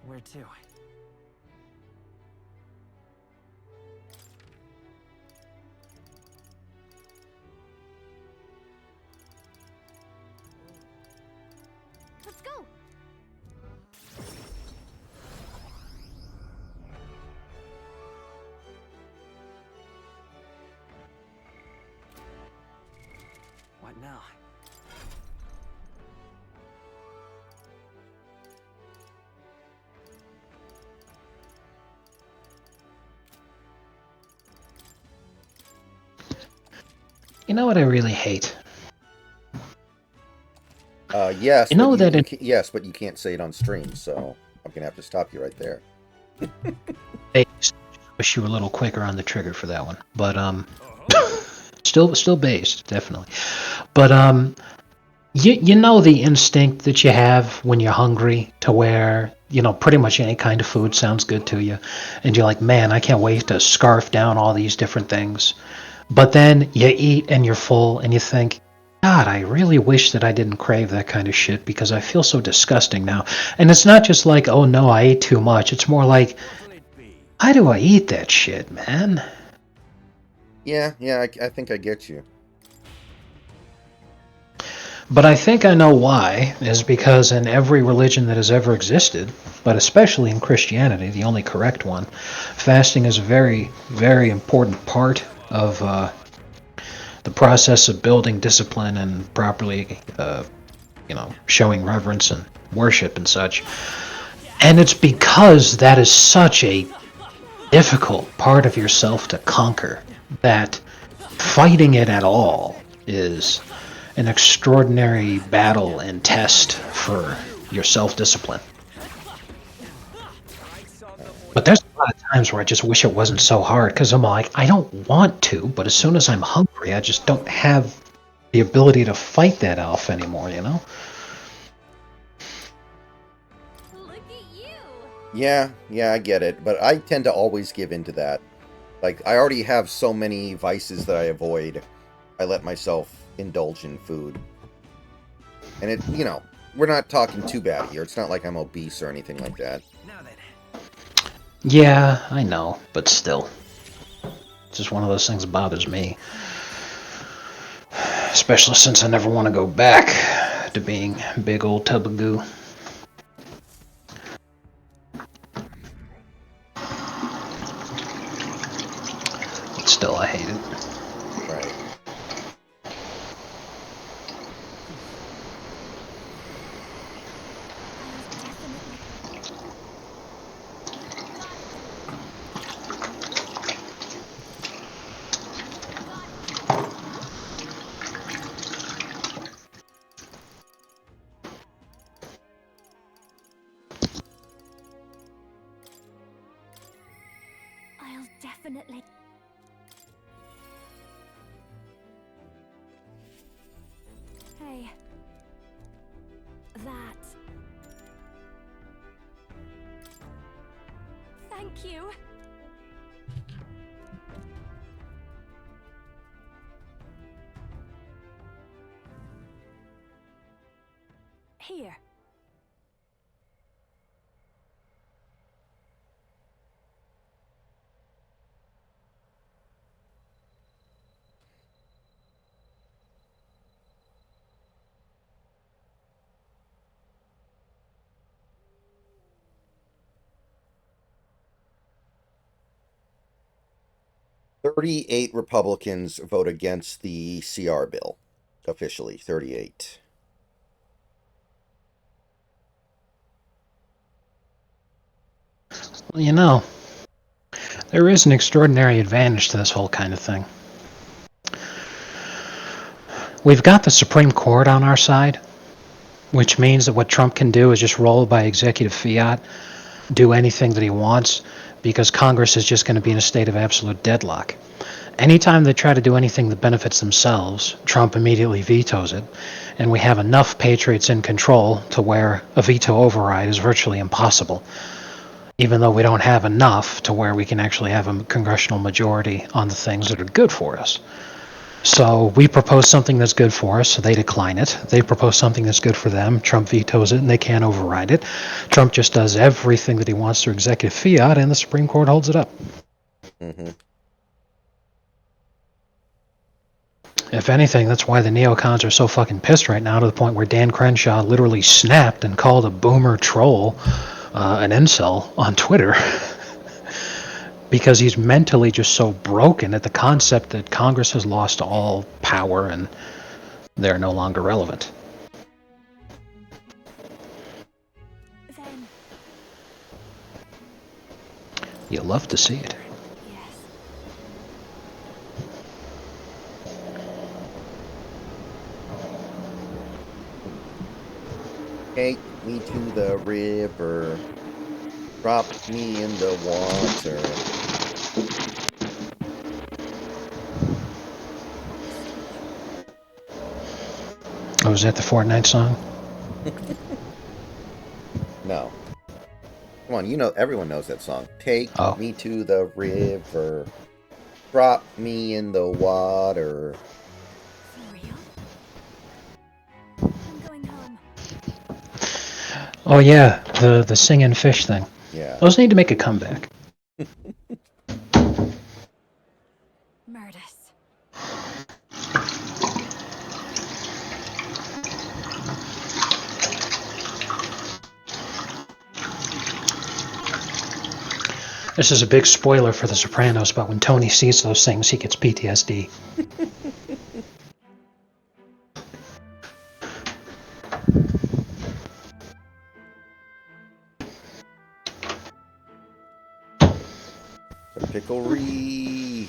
Where to? Let's go. What now? You know what I really hate? Yes, You know but that you in yes, but you can't say it on stream, so I'm gonna have to stop you right there. based, wish you were a little quicker on the trigger for that one. But still based, definitely. But you know the instinct that you have when you're hungry to where, you know, pretty much any kind of food sounds good to you. And you're like, man, I can't wait to scarf down all these different things. But then you eat and you're full and you think, God, I really wish that I didn't crave that kind of shit because I feel so disgusting now. And it's not just like, oh no, I ate too much. It's more like, What'll it be? why do I eat that shit, man? Yeah, I think I get you. But I think I know why, is because in every religion that has ever existed, but especially in Christianity, the only correct one, fasting is a very, very important part of the process of building discipline and properly, showing reverence and worship and such. And it's because that is such a difficult part of yourself to conquer that fighting it at all is an extraordinary battle and test for your self-discipline. But there's a lot of times where I just wish it wasn't so hard because I'm like, I don't want to, but as soon as I'm hungry, I just don't have the ability to fight that off anymore, you know? Look at you. Yeah, I get it, but I tend to always give into that. Like, I already have so many vices that I avoid. I let myself indulge in food. And we're not talking too bad here. It's not like I'm obese or anything like that. Now then. Yeah, I know, but still. It's just one of those things that bothers me. Especially since I never want to go back to being a big old tub of goo. But still, I hate it. Right. I'll definitely. Hey. That. Thank you. Here. "38 Republicans vote against the CR bill." Officially, 38. Well, you know, there is an extraordinary advantage to this whole kind of thing. We've got the Supreme Court on our side, which means that what Trump can do is just roll by executive fiat, do anything that he wants, because Congress is just going to be in a state of absolute deadlock. Anytime they try to do anything that benefits themselves, Trump immediately vetoes it, and we have enough patriots in control to where a veto override is virtually impossible, even though we don't have enough to where we can actually have a congressional majority on the things that are good for us. So we propose something that's good for us, so they decline it. They propose something that's good for them, Trump vetoes it, and they can't override it. Trump just does everything that he wants through executive fiat, and the Supreme Court holds it up. Mm-hmm. If anything, that's why the neocons are so fucking pissed right now, to the point where Dan Crenshaw literally snapped and called a boomer troll an incel on Twitter. Because he's mentally just so broken at the concept that Congress has lost all power and they're no longer relevant. Then, You love to see it. yes. Take me to the river. Drop me in the water. Oh, is that the Fortnite song? No. Come on, you know, everyone knows that song. Take Oh. me to the river. Drop me in the water. For real? I'm going home. Oh yeah, the singing fish thing. Yeah. Those need to make a comeback. Murders. This is a big spoiler for The Sopranos, but when Tony sees those things, he gets PTSD. Pickle-ree.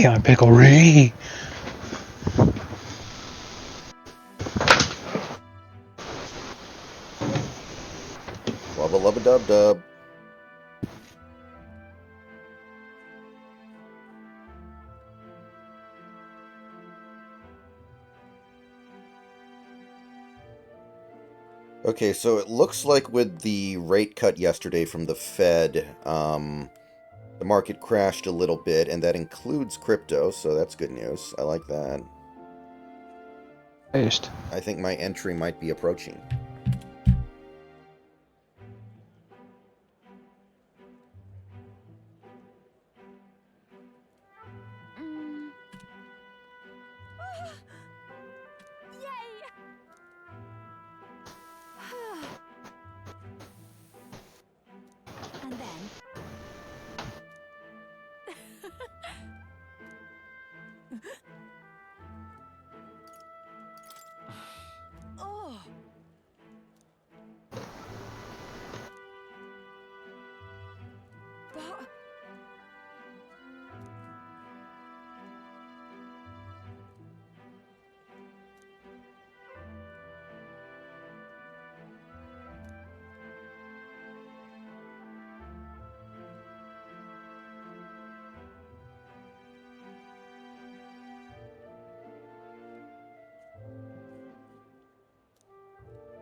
I'm Pickle Ree. Wubba lubba dub dub. Okay, so it looks like with the rate cut yesterday from the Fed, the market crashed a little bit, and that includes crypto, so that's good news. I like that. Based. I think my entry might be approaching. Mm. Yay! And then... oh! But...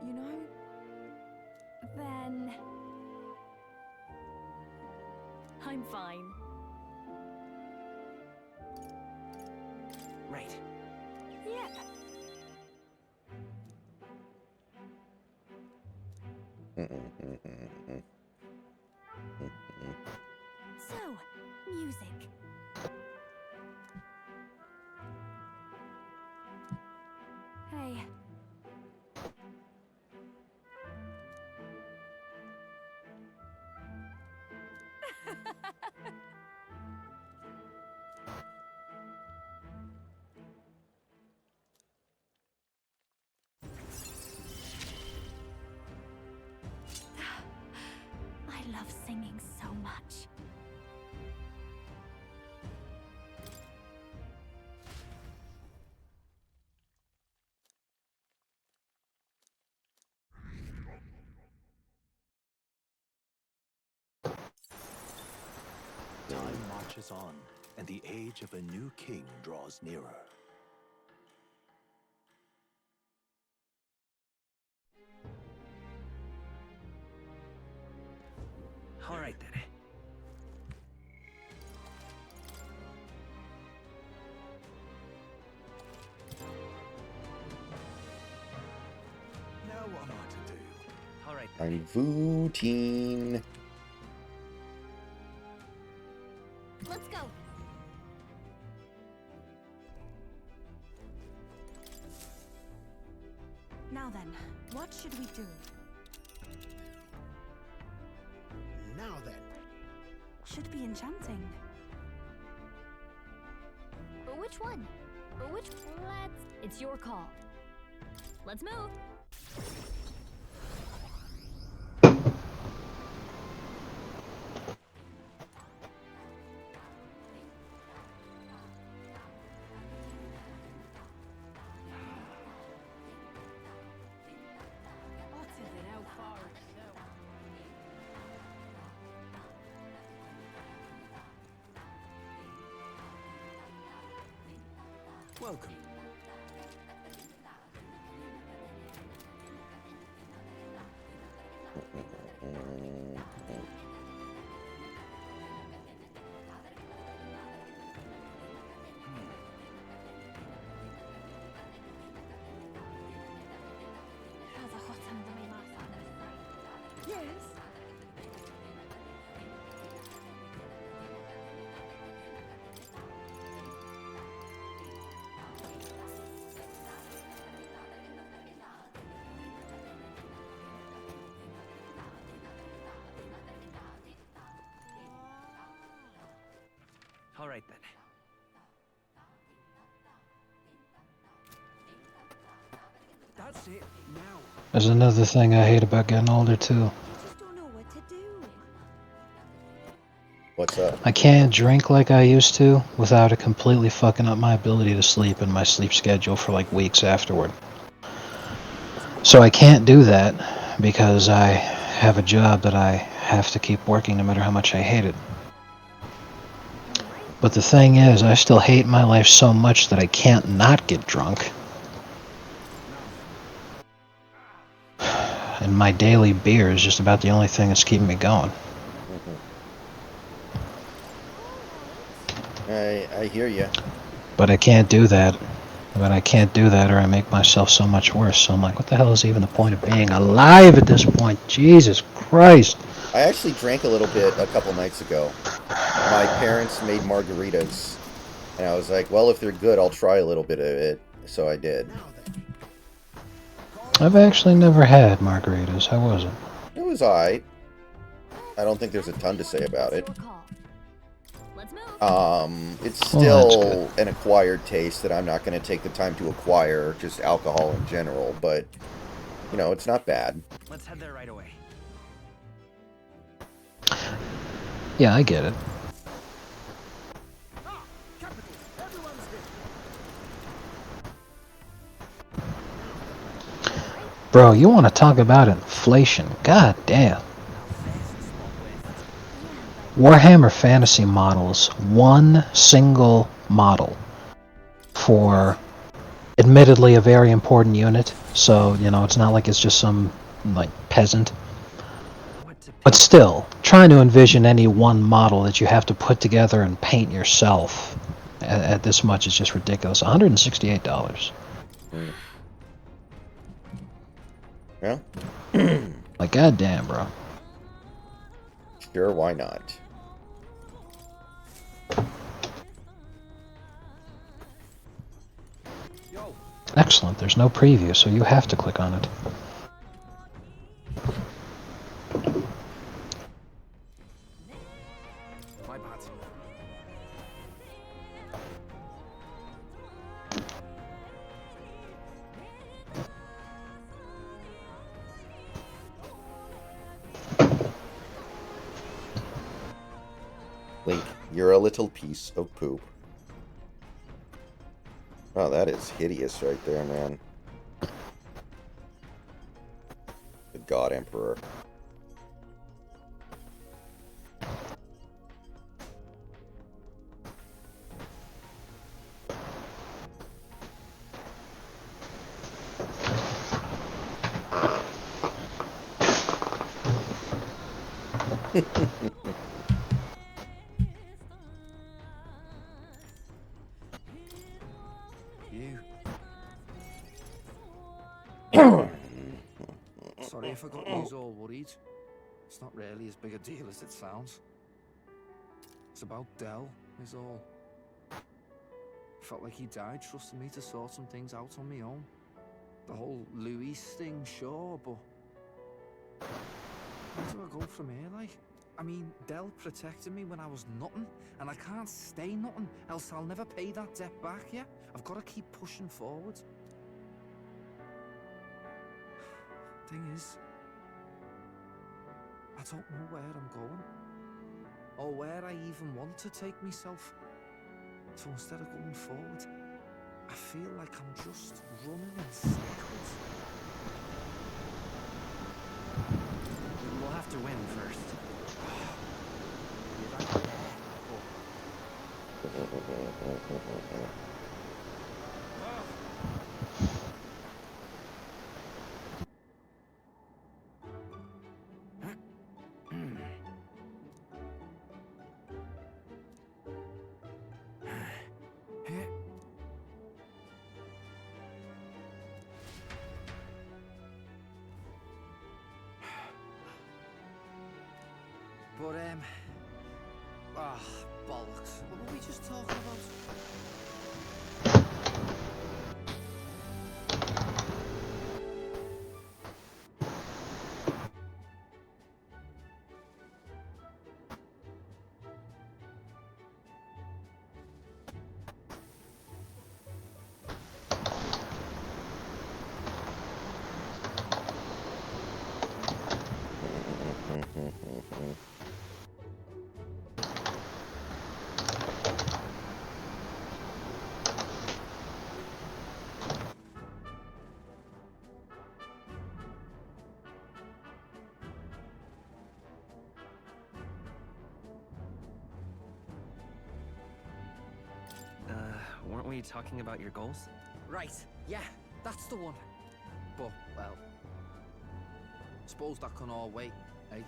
You know, then... I'm fine. Right. Yep. So, music. Hey. Time marches on, and the age of a new king draws nearer. All right then. Now what am I to do? All right then. I'm voting. Let's go. Now then, what should we do? Now then. Should be enchanting. But which one? But which? Let's. It's your call. Let's move. Welcome. Yes. All right then. That's it. Now. There's another thing I hate about getting older too. You just don't know what to do. What's up? I can't drink like I used to without it completely fucking up my ability to sleep and my sleep schedule for like weeks afterward. So I can't do that because I have a job that I have to keep working no matter how much I hate it. But the thing is, I still hate my life so much that I can't not get drunk. And my daily beer is just about the only thing that's keeping me going. I hear you. But I can't do that. But I can't do that or I make myself so much worse. So I'm like, what the hell is even the point of being alive at this point? Jesus Christ. I actually drank a little bit a couple nights ago. My parents made margaritas, and I was like, well, if they're good, I'll try a little bit of it. So I did. Now then. I've actually never had margaritas. How was it? It was alright. I don't think there's a ton to say about it. Your call. Let's move. It's Well, still an acquired taste that I'm not going to take the time to acquire, just alcohol in general, but, you know, it's not bad. Let's head there right away. Yeah, I get it. Ah, capital. Everyone's here. Bro, you want to talk about inflation? God damn. Warhammer Fantasy models, one single model for admittedly a very important unit. So, you know, it's not like it's just some, like, peasant. What to But still, trying to envision any one model that you have to put together and paint yourself at this much is just ridiculous. $168. Well, Like, goddamn, bro. sure, why not? Yo. Excellent. There's no preview, so you have to click on it. My bad. Link, you're a little piece of poop. Oh, that is hideous right there, man. The God Emperor. You. Sorry if I got you all worried. It's not really as big a deal as it sounds. It's about Dell, is all. Felt like he died trusting me to sort some things out on my own. The whole Louis thing, sure, but where do I go from here, like? I mean, Dell protected me when I was nothing, and I can't stay nothing, else I'll never pay that debt back, yeah? I've got to keep pushing forward. Thing is, I don't know where I'm going, or where I even want to take myself. So instead of going forward, I feel like I'm just running in circles. We'll have to win first. You're right there, But, bollocks. What were we just talking about? Weren't we talking about your goals? Right, yeah, that's the one. But, well, suppose that can all wait, eh?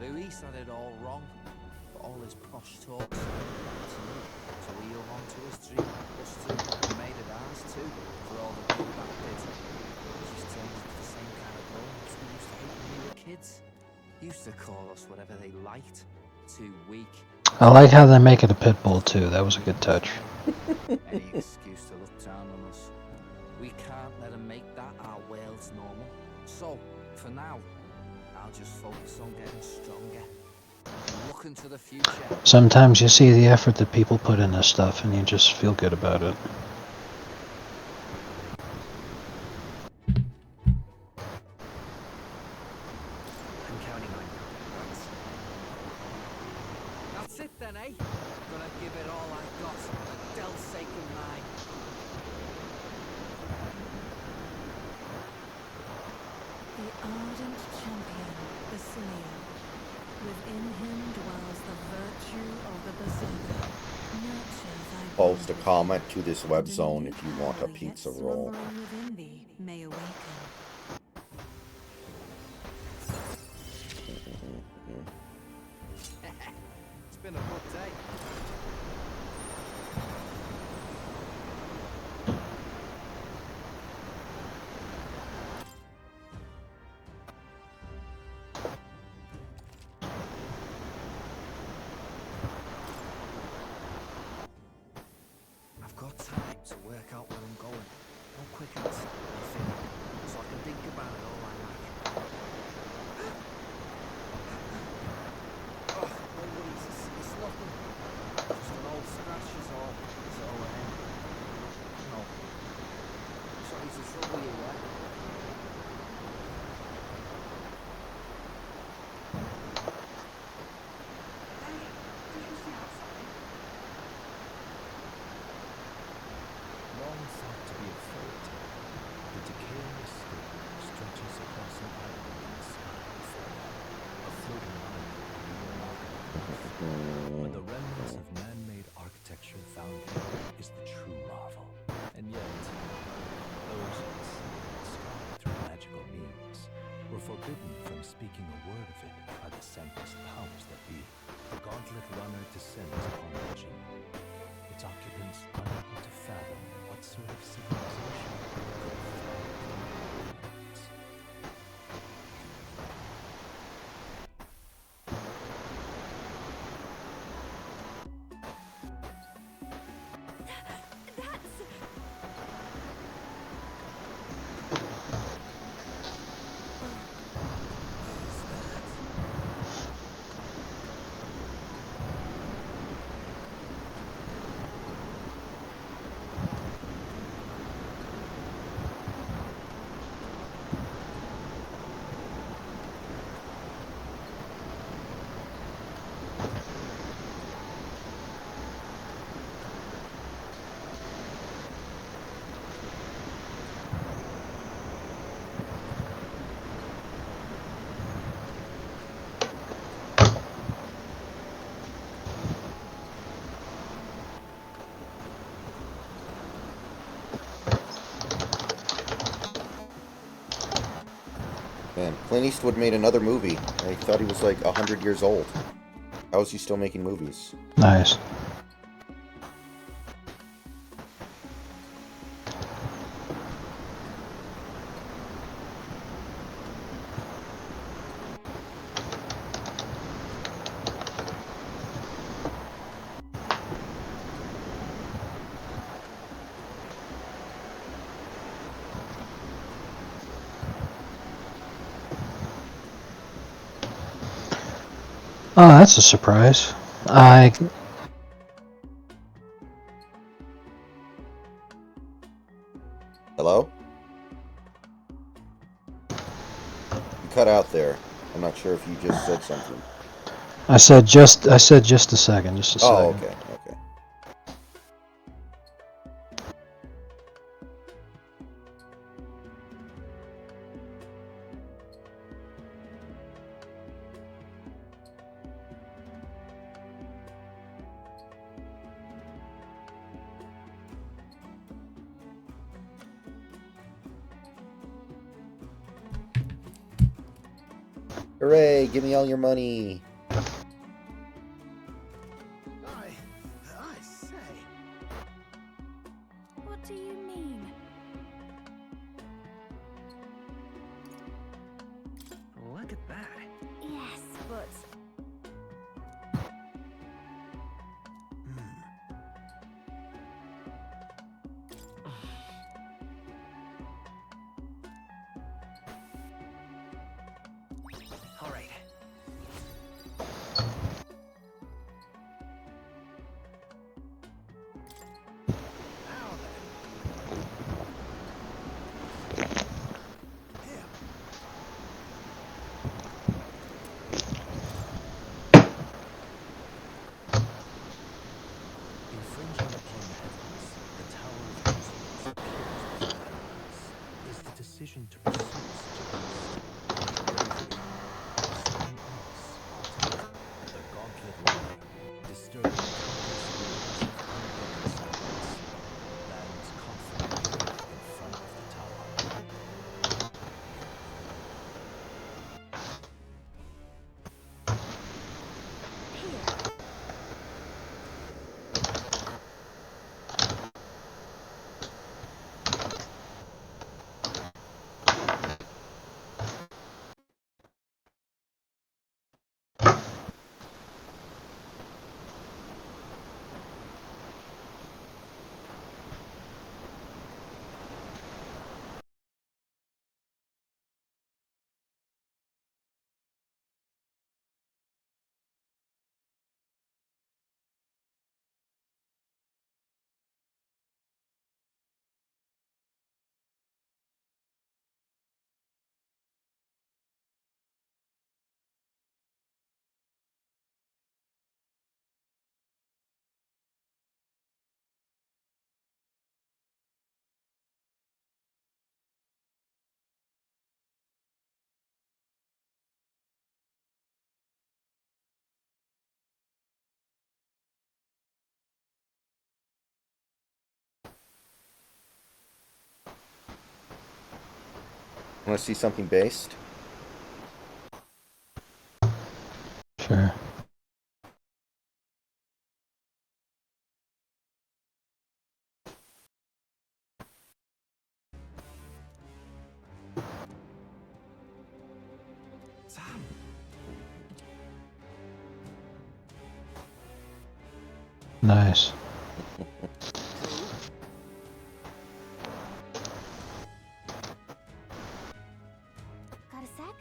Louis had it all wrong, for all his posh talks. So we hung on to his dream, us two, and made it ours too, for all the good that did. Just turned into the same kind of grown-ups we used to hate when we were kids. Used to call us whatever they liked. Too weak. I like how they make it a pit bull too. That was a good touch. Any excuse to look down on us. We can't let them make that our world's normal. So, for now, I'll just focus on getting stronger. Look into the future. Sometimes you see the effort that people put into stuff and you just feel good about it. I'm counting on you. That's it then, eh? Gonna give it all I've got. For Dell's sake and mine. The ardent champion, Basilio. Within him dwells the virtue of the berserker. Nurture thy Post a bond. comment to this web And a zone new if you want a power yet pizza roll. slumbering within thee may awaken. It's been a good day. I've got time to work out where I'm going. No quick answer, nothing. So I can think about it all I like. Oh, no worries, it's nothing. Just an old scratch is all. So, no. Sorry to trouble you, yeah? Long thought to be a fort, the decaying estate stretches across an island in the sky before them, a floating island but the remnants of man-made architecture found here is the true marvel. And yet, those scarred through magic Forbidden from speaking a word of it by the scentless powers that be, the Gauntlet Runner descends upon the regime. Its occupants unable to fathom what sort of civilization could thrive in their lands. That's... Man, Clint Eastwood made another movie. I thought he was like 100 years old. How is he still making movies? Nice. Oh, that's a surprise. Hello? You cut out there. I'm not sure if you just said something. I said just a second, just a second. Oh, okay, okay. Hooray, give me all your money. I say. What do you mean? Look at that. Yes, but... All right. Now then. Here. Infringing upon the heavens, the Tower of Insolence appears before their eyes. Is the decision to pursue such a beast bravery or something else altogether? The Gauntlet Runner, disturbing countless years of unbroken silence, lands confidently in front of the tower. Here. Want to see something based? Sam. Nice. Got a sec?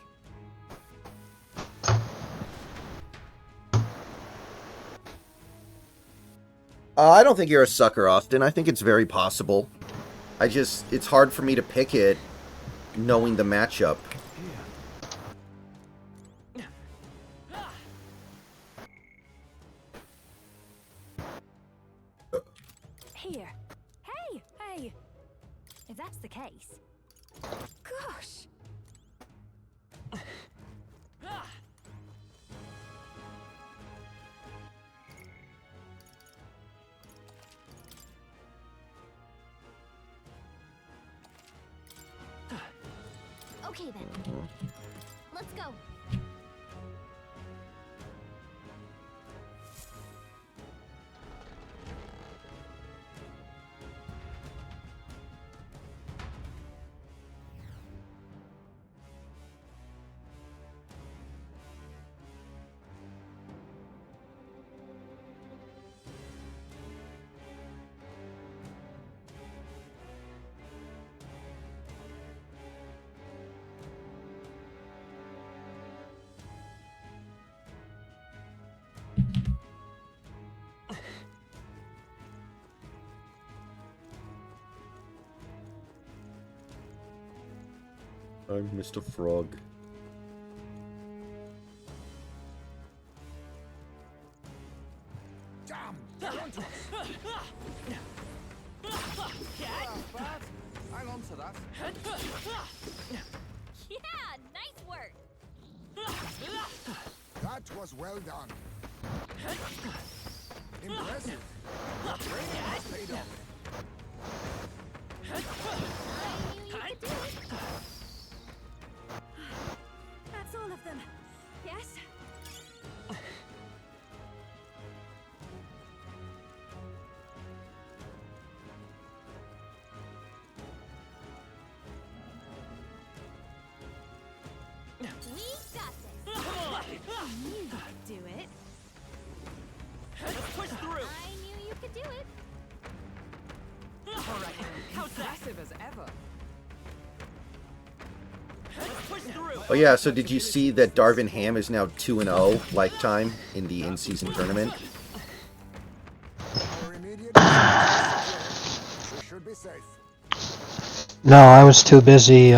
I don't think you're a sucker, Austin. I think it's very possible. It's hard for me to pick it knowing the matchup. Here. Hey! Hey! If that's the case. Gosh! Okay then. Let's go. I'm Mr. Frog. Damn! Hang on to that. Yeah! Nice work! That was well done. Impressive. Your training has paid off. I knew you could do it! That's all of them. Yes? We got this! I knew you could do it. Let's push through. I knew you could do it! All right. How's that? Impressive as ever. Let's push through. Oh yeah, so did you see that Darvin Ham is now 2-0 lifetime in the in-season tournament? Our immediate we should be safe. No, I was too busy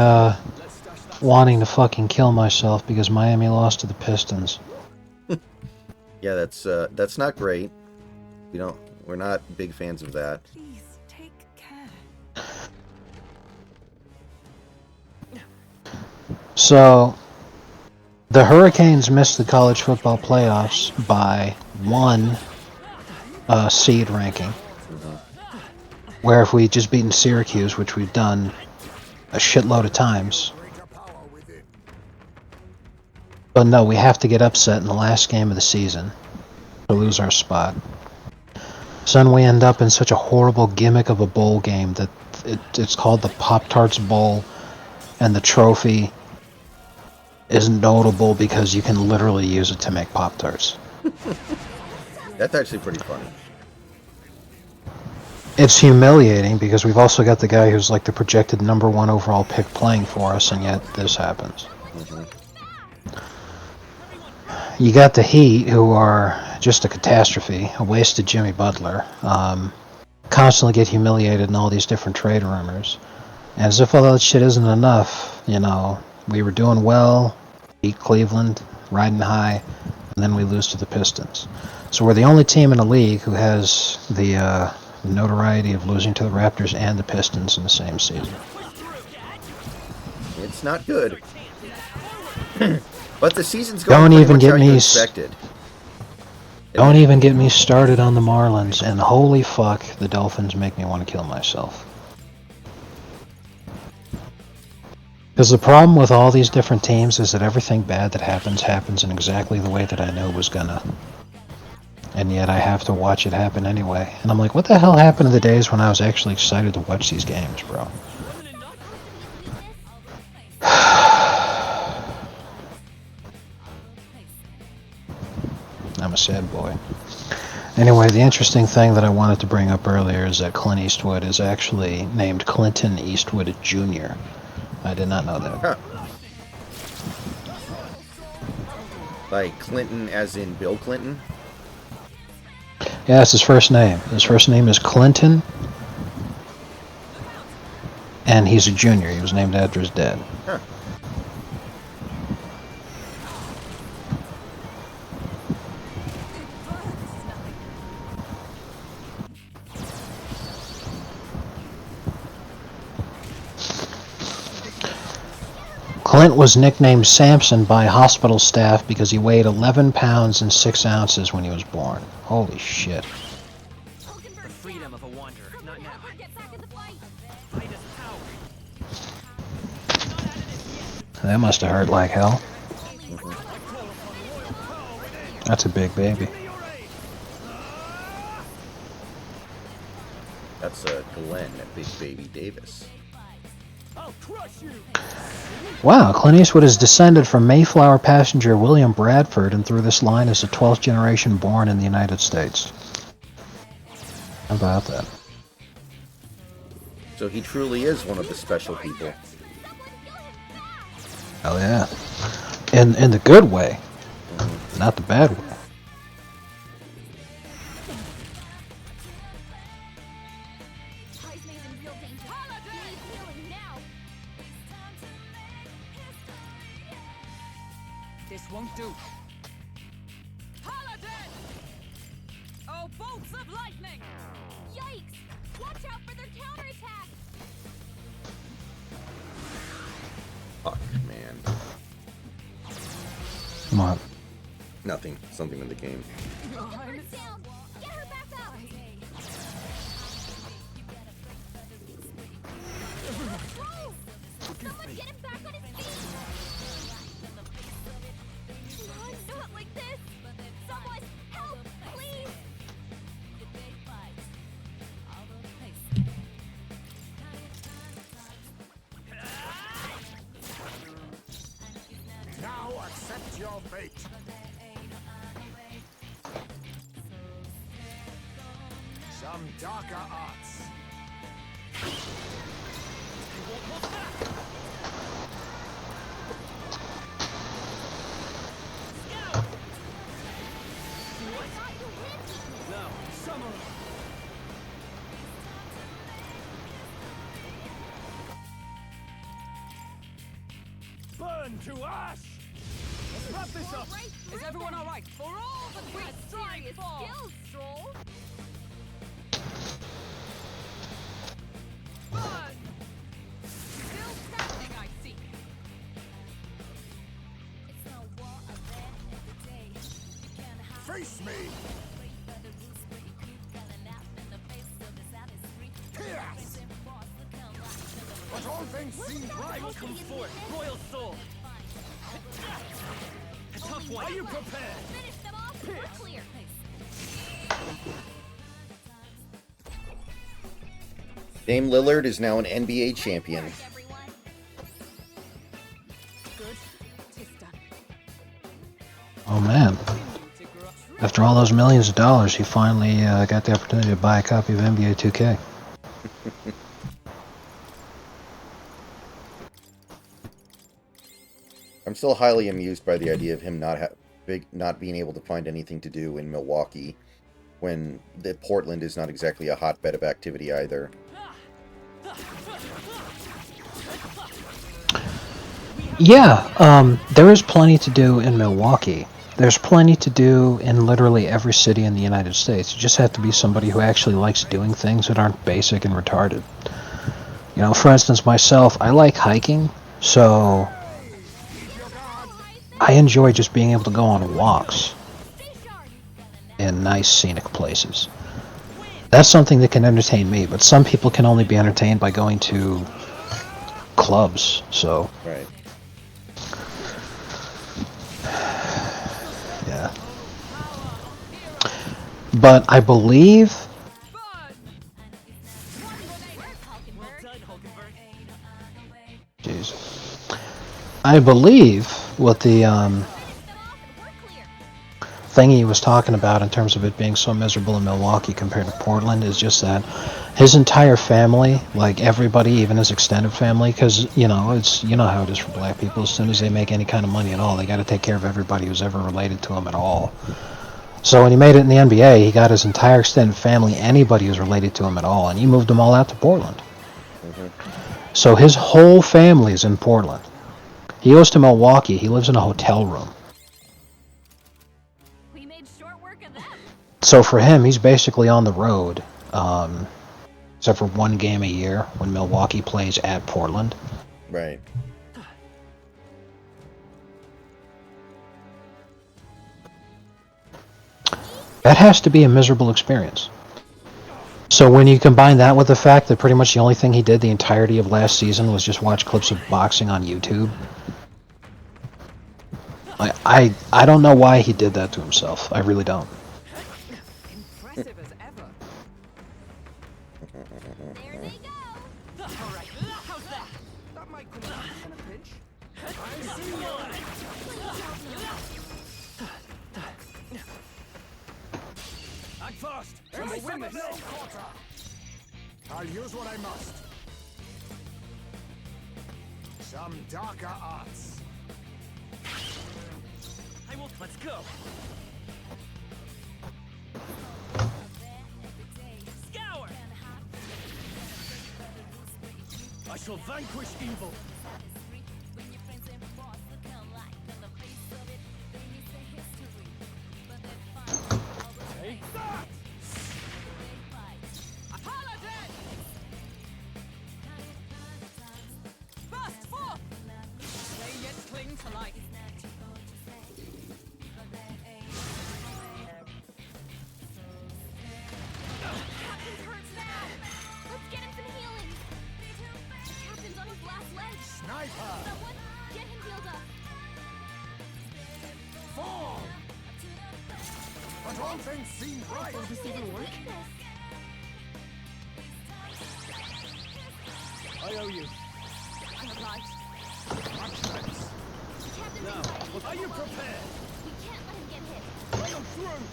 wanting to fucking kill myself because Miami lost to the Pistons. Yeah, that's not great. We're not big fans of that. Please take care. So, the Hurricanes missed the college football playoffs by one seed ranking. Where if we just beaten Syracuse, which we've done a shitload of times, Greater power within. but no, we have to get upset in the last game of the season to lose our spot. So then we end up in such a horrible gimmick of a bowl game that it's called the Pop-Tarts Bowl, and the trophy is notable because you can literally use it to make Pop-Tarts. That's actually pretty funny. It's humiliating because we've also got the guy who's like the projected #1 overall pick playing for us, and yet this happens. You got the Heat, who are just a catastrophe, a wasted Jimmy Butler, constantly get humiliated in all these different trade rumors. And as if all that shit isn't enough, we were doing well, beat Cleveland, riding high, and then we lose to the Pistons. So we're the only team in the league who has the notoriety of losing to the Raptors and the Pistons in the same season. It's not good. But the season's going pretty much how you expected. Don't even get me started on the Marlins, and holy fuck, the Dolphins make me want to kill myself. Because the problem with all these different teams is that everything bad that happens in exactly the way that I knew it was gonna. And yet I have to watch it happen anyway. And I'm like, what the hell happened to the days when I was actually excited to watch these games, bro? I'm a sad boy. Anyway, the interesting thing that I wanted to bring up earlier is that Clint Eastwood is actually named Clinton Eastwood Jr. I did not know that. Huh. Like Clinton as in Bill Clinton? Yeah, that's his first name. His first name is Clinton, and he's a junior. He was named after his dad. Huh. Clint was nicknamed Samson by hospital staff because he weighed 11 pounds and 6 ounces when he was born. Holy shit. The freedom of a wanderer, not now. Get back in the fight. Fight is power. That must have hurt like hell. That's a big baby. That's Glenn, Big Baby Davis. I'll crush you. Wow, Clint Eastwood is descended from Mayflower passenger William Bradford, and through this line is the 12th generation born in the United States. How about that? So he truly is one of the special people. Oh yeah. In the good way, not the bad way. He's made in real danger. He needs healing now. This won't do. Paladin! Oh, bolts of lightning! Yikes! Watch out for their counterattack. Fuck, man. Come on. Nothing. Something in the game. Her down. Get her back up. Whoa! Someone get him back on his feet. Come on, not like this. Someone help, please. Now accept your fate. Some darker arts. No, summer. Burn to ash! Let's wrap this up! Is everyone alright? For all that we strive for! Skills, Stroll. Burn! Still standing, I see. Face me. Yes. But all things seem right. Come forth, royal soul! A tough one! Are you prepared? Finish them off. We're clear. Dame Lillard is now an NBA champion. Everyone. Good. Tis done. Oh man. After all those millions of dollars, he finally got the opportunity to buy a copy of NBA 2K. I'm still highly amused by the idea of him not being able to find anything to do in Milwaukee, when Portland is not exactly a hotbed of activity either. Yeah, there is plenty to do in Milwaukee. There's plenty to do in literally every city in the United States. You just have to be somebody who actually likes doing things that aren't basic and retarded. You know, for instance, myself, I like hiking, so I enjoy just being able to go on walks in nice scenic places. That's something that can entertain me, but some people can only be entertained by going to clubs, so... Right. Yeah. But I believe... Jeez. I believe what the thing he was talking about in terms of it being so miserable in Milwaukee compared to Portland is just that his entire family, like everybody, even his extended family, because you know how it is for black people. As soon as they make any kind of money at all, they got to take care of everybody who's ever related to him at all. So when he made it in the NBA, he got his entire extended family, anybody who's related to him at all, and he moved them all out to Portland. So his whole family is in Portland. He goes to Milwaukee. He lives in a hotel room. We made short work of them. So for him, he's basically on the road, except for one game a year when Milwaukee plays at Portland. Right. That has to be a miserable experience. So when you combine that with the fact that pretty much the only thing he did the entirety of last season was just watch clips of boxing on YouTube, I don't know why he did that to himself. I really don't. Impressive as ever. There they go. Alright, how's that? That might come out in a pinch. Act fast! It's We'll win no this! quarter. I'll use what I must. Some darker arts. Let's go! Scour! I shall vanquish evil! Take that! Paladin! Burst forth! They yet cling to life. Captain hurts now. Let's get him some healing. Captain's on his last legs. Sniper! Someone get him healed up. Fall! But all things seem right. Does this even work? I owe you. I'm obliged. Accents. Captain's Now, anxiety are you is overwhelming. prepared? We can't let him get hit. Bring them through!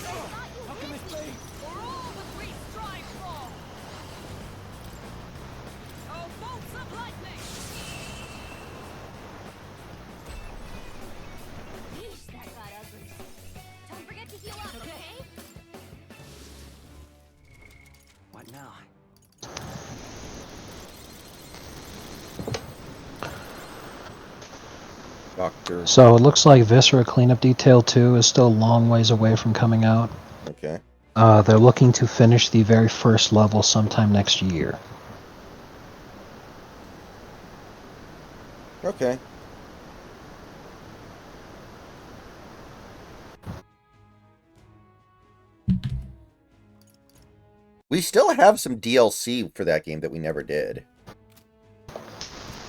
Thought you How can would. this be? For all that we strive for! Oh, bolts of lightning! Yeesh, that got ugly. Don't forget to heal up, okay? What now? Doctor. So it looks like Viscera Cleanup Detail 2 is still a long ways away from coming out. Okay. They're looking to finish the very first level sometime next year. Okay. We still have some DLC for that game that we never did.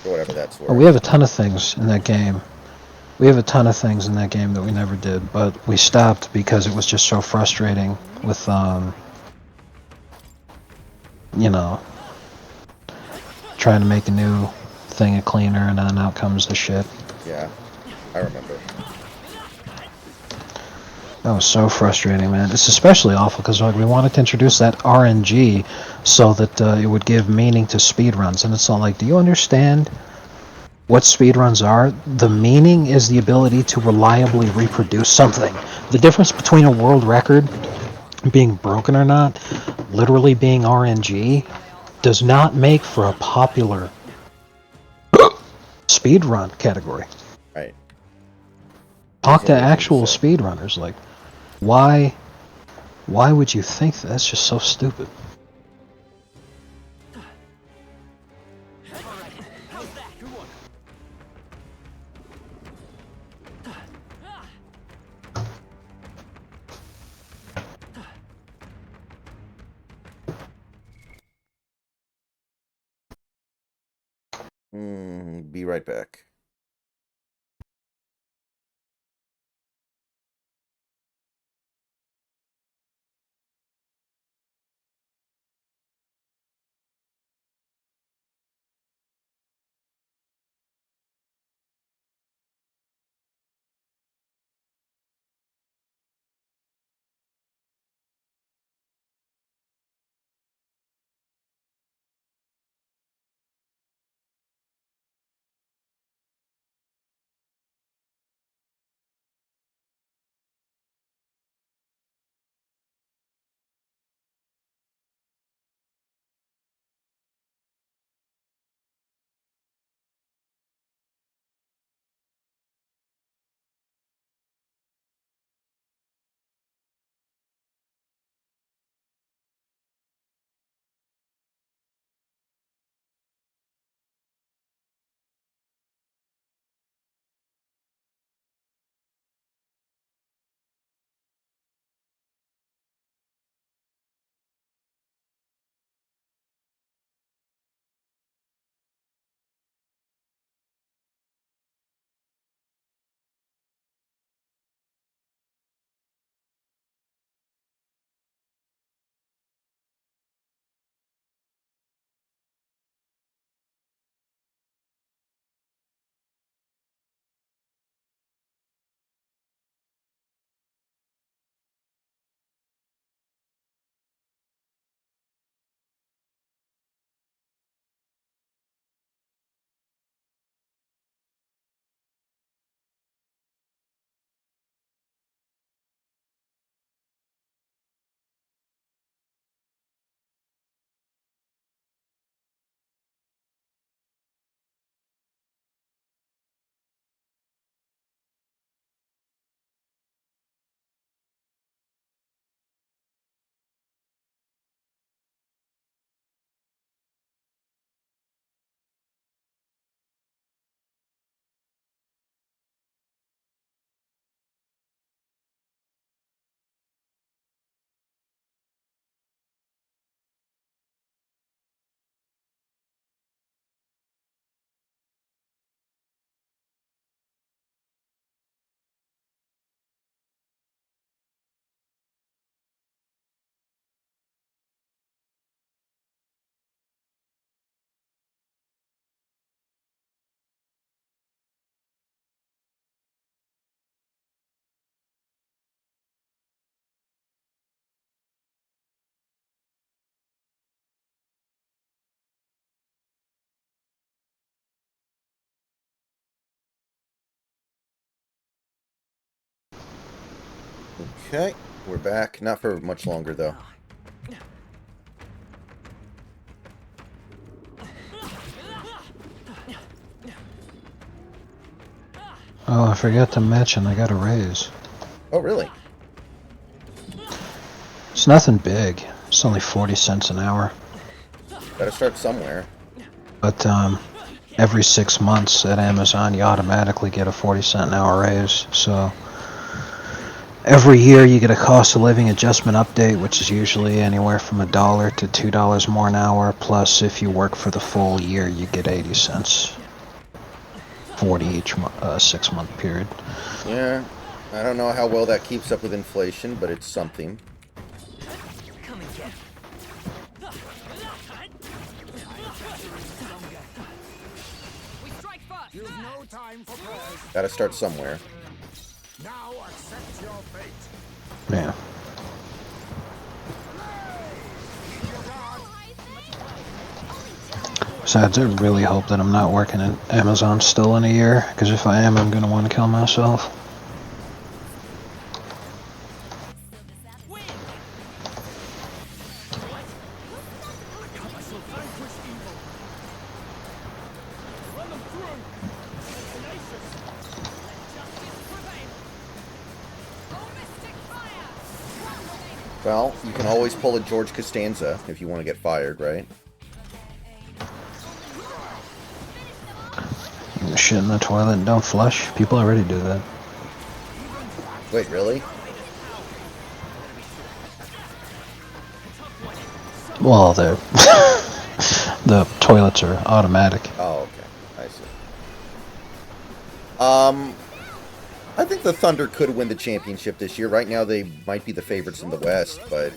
Or whatever that's worth. We have a ton of things in that game. We have a ton of things in that game that we never did, but we stopped because it was just so frustrating with, you know, trying to make a new thing a cleaner and then out comes the shit. Yeah, I remember. That was so frustrating, man. It's especially awful because like, we wanted to introduce that RNG so that it would give meaning to speedruns, and it's all like, do you understand what speedruns are? The meaning is the ability to reliably reproduce something. The difference between a world record being broken or not, literally being RNG, does not make for a popular speedrun category. Right. Talk to Easy to actual say. speedrunners, like, why would you think that? That's just so stupid. How's that? Good one. Be right back. Okay, we're back. Not for much longer, though. Oh, I forgot to mention I got a raise. Oh, really? It's nothing big. It's only 40 cents an hour. Gotta start somewhere. But every 6 months at Amazon, you automatically get a 40-cent an hour raise. So every year you get a cost of living adjustment update, which is usually anywhere from $1 to $2 more an hour. Plus, if you work for the full year, you get 80 cents. 40 each 6-month period. Yeah, I don't know how well that keeps up with inflation, but it's something. Come and get. We strike first. You've no time for prayers. Gotta start somewhere. Now accept your fate. Yeah. Keep your guard. Besides, I really hope that I'm not working at Amazon still in a year, because if I am, I'm going to want to kill myself. Well, you can always pull a George Costanza if you want to get fired, right? Shit in the toilet and don't flush. People already do that. Wait, really? Well, the the toilets are automatic. Oh, okay. I see. I think the Thunder could win the championship this year. Right now, they might be the favorites in the West, but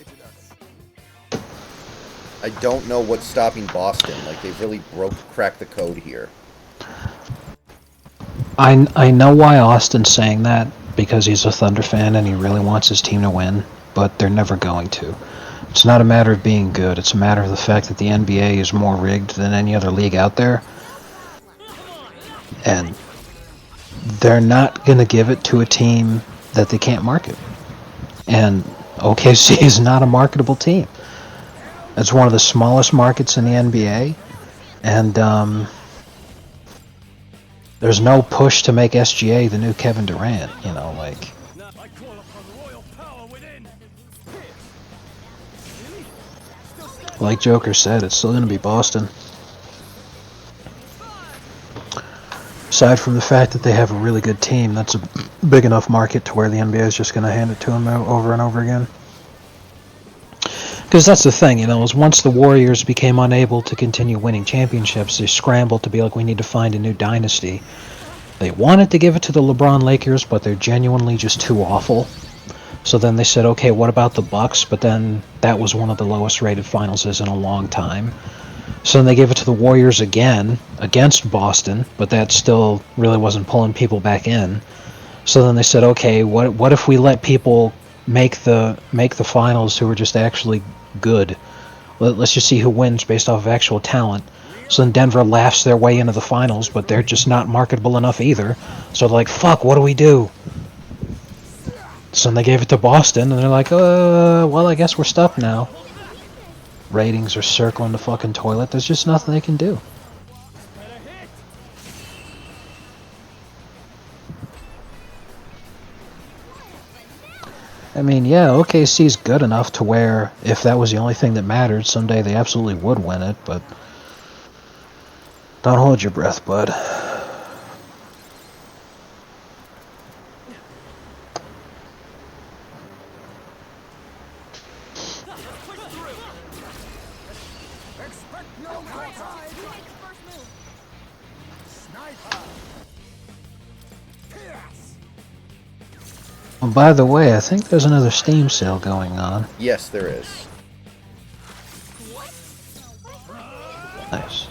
I don't know what's stopping Boston. Like, they've really cracked the code here. I know why Austin's saying that, because he's a Thunder fan and he really wants his team to win, but they're never going to. It's not a matter of being good, it's a matter of the fact that the NBA is more rigged than any other league out there. And they're not going to give it to a team that they can't market. And OKC is not a marketable team. It's one of the smallest markets in the NBA, and there's no push to make SGA the new Kevin Durant, you know, like... I call upon royal power within. Like Joker said, it's still going to be Boston. Aside from the fact that they have a really good team, that's a big enough market to where the NBA is just going to hand it to them over and over again. Because that's the thing, you know, is once the Warriors became unable to continue winning championships, they scrambled to be like, we need to find a new dynasty. They wanted to give it to the LeBron Lakers, but they're genuinely just too awful. So then they said, okay, what about the Bucks? But then that was one of the lowest rated finals in a long time. So then they gave it to the Warriors again, against Boston, but that still really wasn't pulling people back in. So then they said, okay, what if we let people make the finals who are just actually good? Let's just see who wins based off of actual talent. So then Denver laughs their way into the finals, but they're just not marketable enough either. So they're like, fuck, what do we do? So then they gave it to Boston, and they're like, well, I guess we're stuck now. Ratings are circling the fucking toilet. There's just nothing they can do. I mean, yeah, OKC's good enough to where if that was the only thing that mattered, someday they absolutely would win it, but don't hold your breath, bud. Expect no outside. You make the first move. Sniper. Pierce. Well, by the way, I think there's another Steam sale going on. Yes, there is. Nice.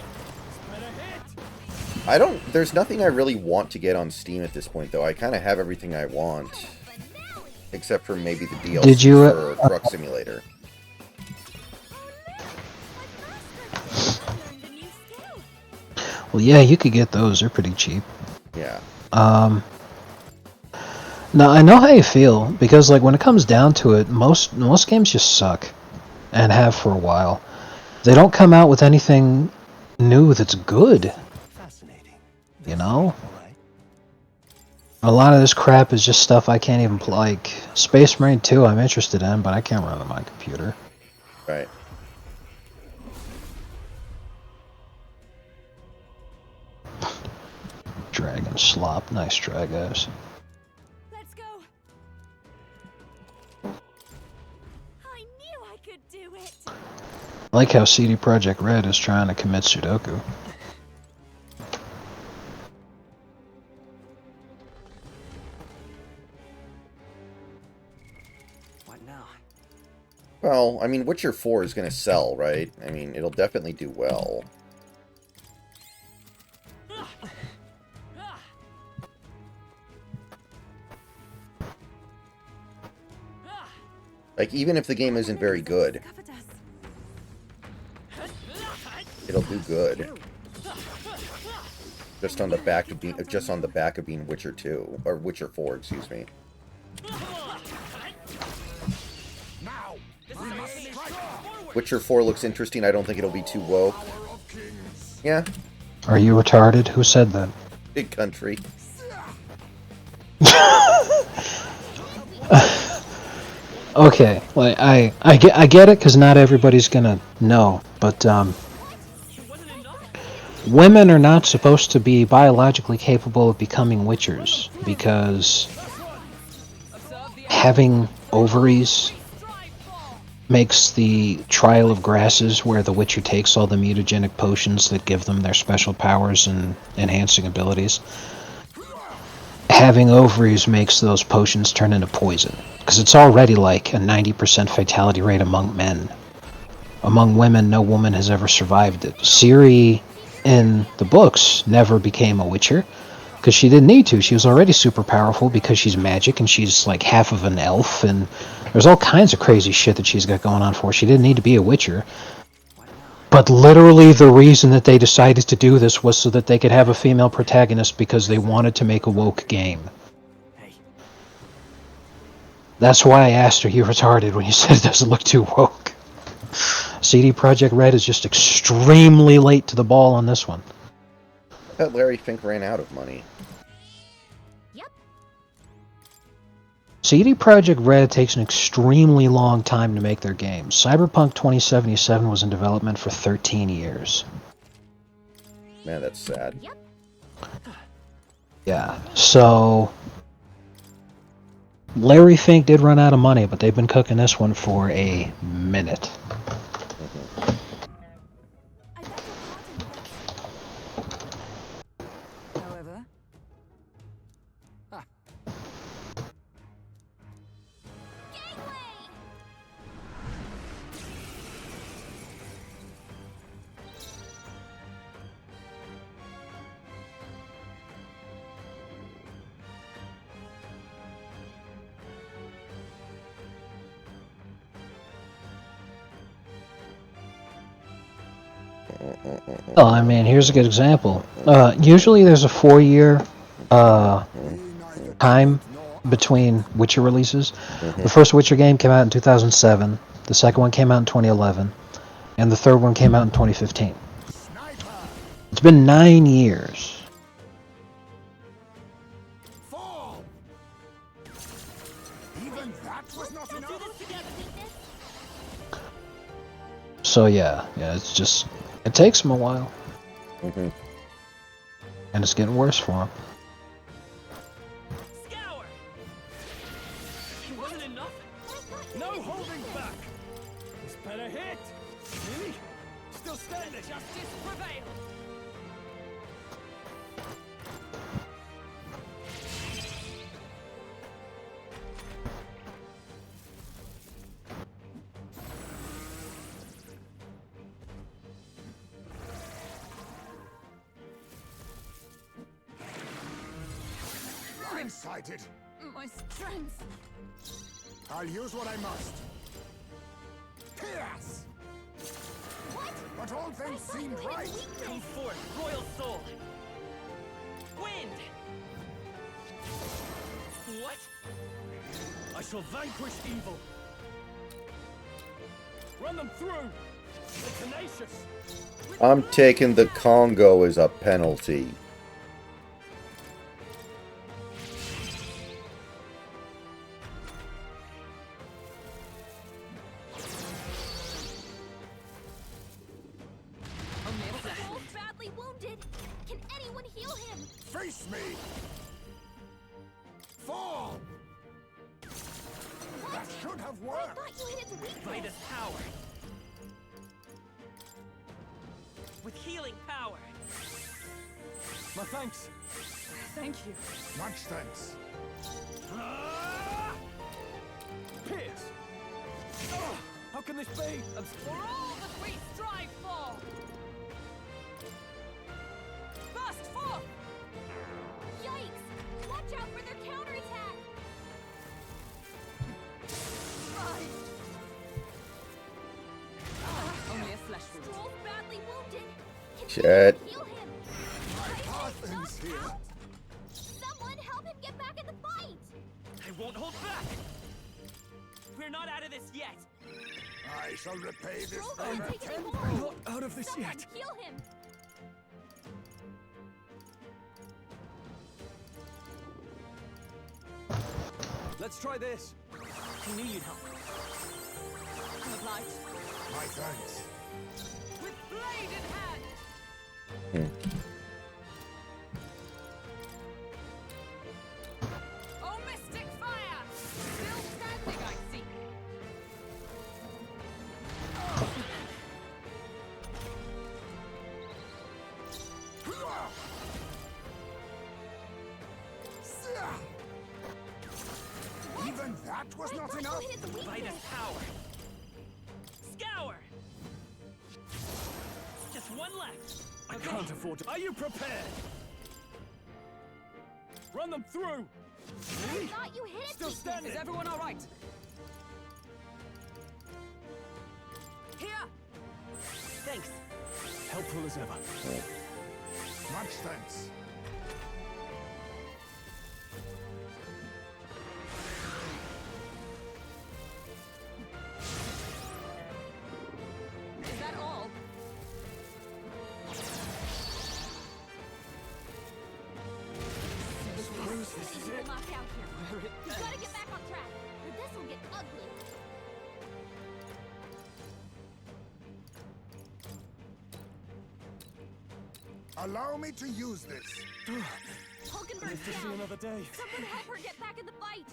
There's nothing I really want to get on Steam at this point, though. I kind of have everything I want. Except for maybe the DLC Did you, for Truck Simulator. Well, yeah, you could get those. They're pretty cheap. Yeah. Now I know how you feel because, like, when it comes down to it, most games just suck, and have for a while. They don't come out with anything new that's good. Fascinating. You know, All right. a lot of this crap is just stuff I can't even play. Like Space Marine 2, I'm interested in, but I can't run it on my computer. Right. Dragon slop, nice try, guys. Let's go. I knew I could do it. I like how CD Projekt Red is trying to commit Sudoku. What now? Well, I mean, Witcher 4 is going to sell, right? I mean, it'll definitely do well. Like, even if the game isn't very good, it'll do good. Just on the back of being Witcher 2 or Witcher 4, excuse me. Now, we must strike. Witcher 4 looks interesting. I don't think it'll be too woke. Power of kings. Yeah, Are you retarded? Who said that? big country. Okay, like I get it because not everybody's gonna know, but women are not supposed to be biologically capable of becoming witchers because having ovaries makes the trial of grasses where the witcher takes all the mutagenic potions that give them their special powers and enhancing abilities. Having ovaries makes those potions turn into poison because it's already like a 90% fatality rate among men. Among women, no woman has ever survived it. Ciri in the books never became a witcher because she didn't need to. She was already super powerful because she's magic and she's like half of an elf, and there's all kinds of crazy shit that she's got going on for her. She didn't need to be a witcher. But literally the reason that they decided to do this was so that they could have a female protagonist because they wanted to make a woke game. Hey, That's why I asked her, you retarded, when you said it doesn't look too woke. CD Projekt Red is just extremely late to the ball on this one. I thought Larry Fink ran out of money. CD Projekt Red takes an extremely long time to make their games. Cyberpunk 2077 was in development for 13 years. Man, that's sad. Yeah, so Larry Fink did run out of money, but they've been cooking this one for a minute. However, Well, I mean, here's a good example. Usually there's a 4-year time between Witcher releases. The first Witcher game came out in 2007, the second one came out in 2011, and the third one came out in 2015. It's been 9 years. Fall. Even that was not enough. So yeah, it's just, it takes them a while. And it's getting worse for them. Scour! It wasn't enough? No holding back! This better hit! Really? Still standing! Justice prevail! Blindsided. My strength. I'll use what I must. Chaos. What? But all things seemed right. Come forth, royal soul! Wind! What? I shall vanquish evil. Run them through. The tenacious. I'm taking the Congo as a penalty. Wolf badly wounded. Can anyone heal him? Face me! Fall! That should have I worked! thought you hit its weakness. By this power. With healing power. My thanks. Thank you. Much thanks. Ah! Pierce. Oh, how can this be? For all that we strive for! Burst forth! Yikes! Watch out for their counterattack. Only a flesh wound. Wolf badly wounded. Can Shit. anyone heal him? Parthens here. Out. Someone help him get back in the fight. I won't hold back. We're not out of this yet. I shall repay this Wolf favor can't take anymore. tenfold. Not out of this Someone yet. heal him. Let's try this. I knew you'd help. I'm obliged. My thanks. With blade in hand! Oh, mystic fire! Still standing, I see. Even that was I not thought enough? you hit its By weakness. this power. Scour. Just one left. I can't afford to. Are you prepared? Run them through. I Really? thought you hit its Still weakness. standing. Is everyone all right? Here! Thanks. Helpful as ever. Much thanks. Is that all? Suppose this is Easy it. to knock out here. You gotta get back on track, or this will get ugly. Allow me to use this. Hulkenberg's Live to see down. another day. Someone help her get back in the fight.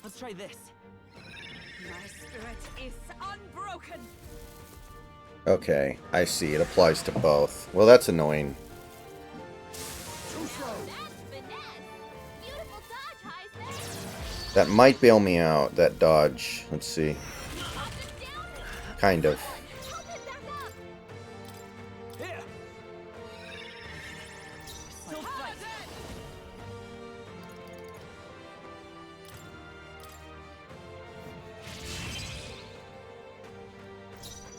Let's try this. My spirit is unbroken! Okay, I see. It applies to both. Well, that's annoying. Too slow. That's finesse. Beautiful dodge, Heisman. That might bail me out, that dodge. Let's see. Up and down. Kind of. Help him back up. Here. Still fight.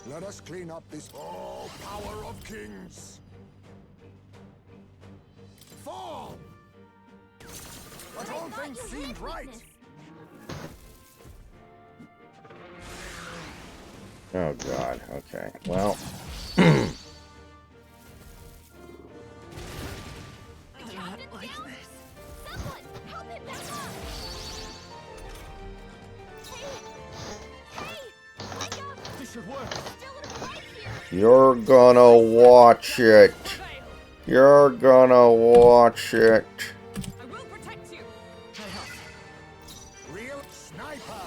Let us clean up this all power of kings. Fall! But all I thought things you hit seemed its right. weakness. Oh, God. Okay. Well. The captain's down. Someone help him back up. Hey, wake up. This should work. Still in a fight here. You're gonna watch it. You're gonna watch it. I will protect you! Real sniper.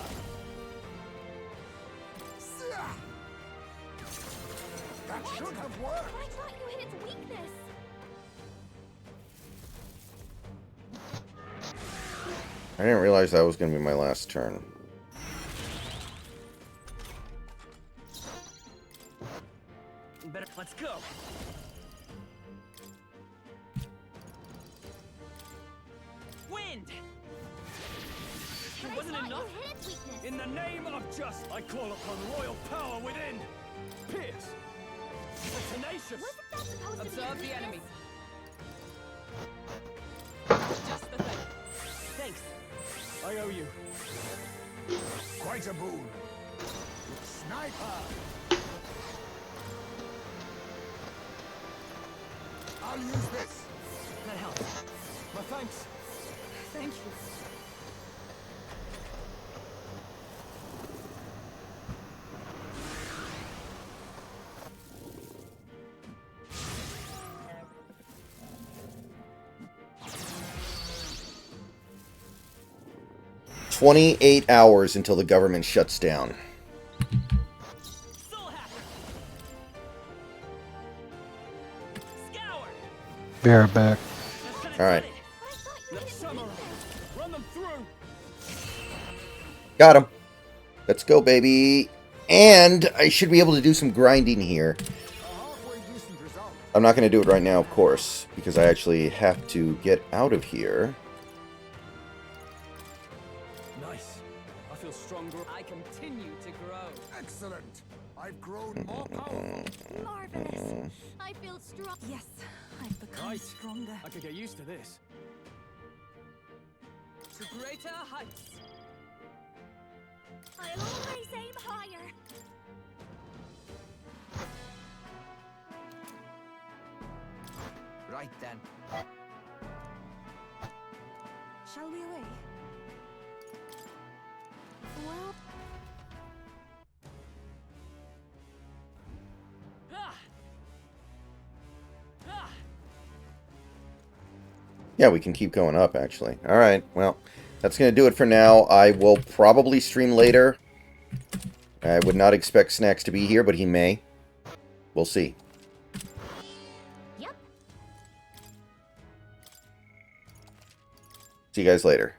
That should have worked. I thought you hit its weakness. I didn't realize that was gonna be my last turn. Better. Let's go. Wind. It I wasn't thought enough. you hit its weakness. In the name of justice, I call upon royal power within. Pierce. The tenacious. Wasn't that supposed to be Observe a the enemy. weakness? Just the thing. Thanks. I owe you. Quite a boon. Sniper! I'll use this. That helps. My thanks. Thank you. 28 hours until the government shuts down. Soul hacker. Scour. Be right back. All right. Samurai. Run them through. Got him. Let's go, baby. And I should be able to do some grinding here. A halfway decent result. I'm not going to do it right now, of course, because I actually have to get out of here. Nice. I feel stronger. I continue to grow. Excellent. I've grown more powerful. Marvelous. I feel strong. Yes, I've become Nice. stronger. I could get used to this. To greater heights. I'll always aim higher. Right then. Shall we away? Well, Ah! Ah! Yeah, we can keep going up, actually. All right, well, that's going to do it for now. I will probably stream later. I would not expect Snacks to be here, but he may. We'll see. Yep. See you guys later.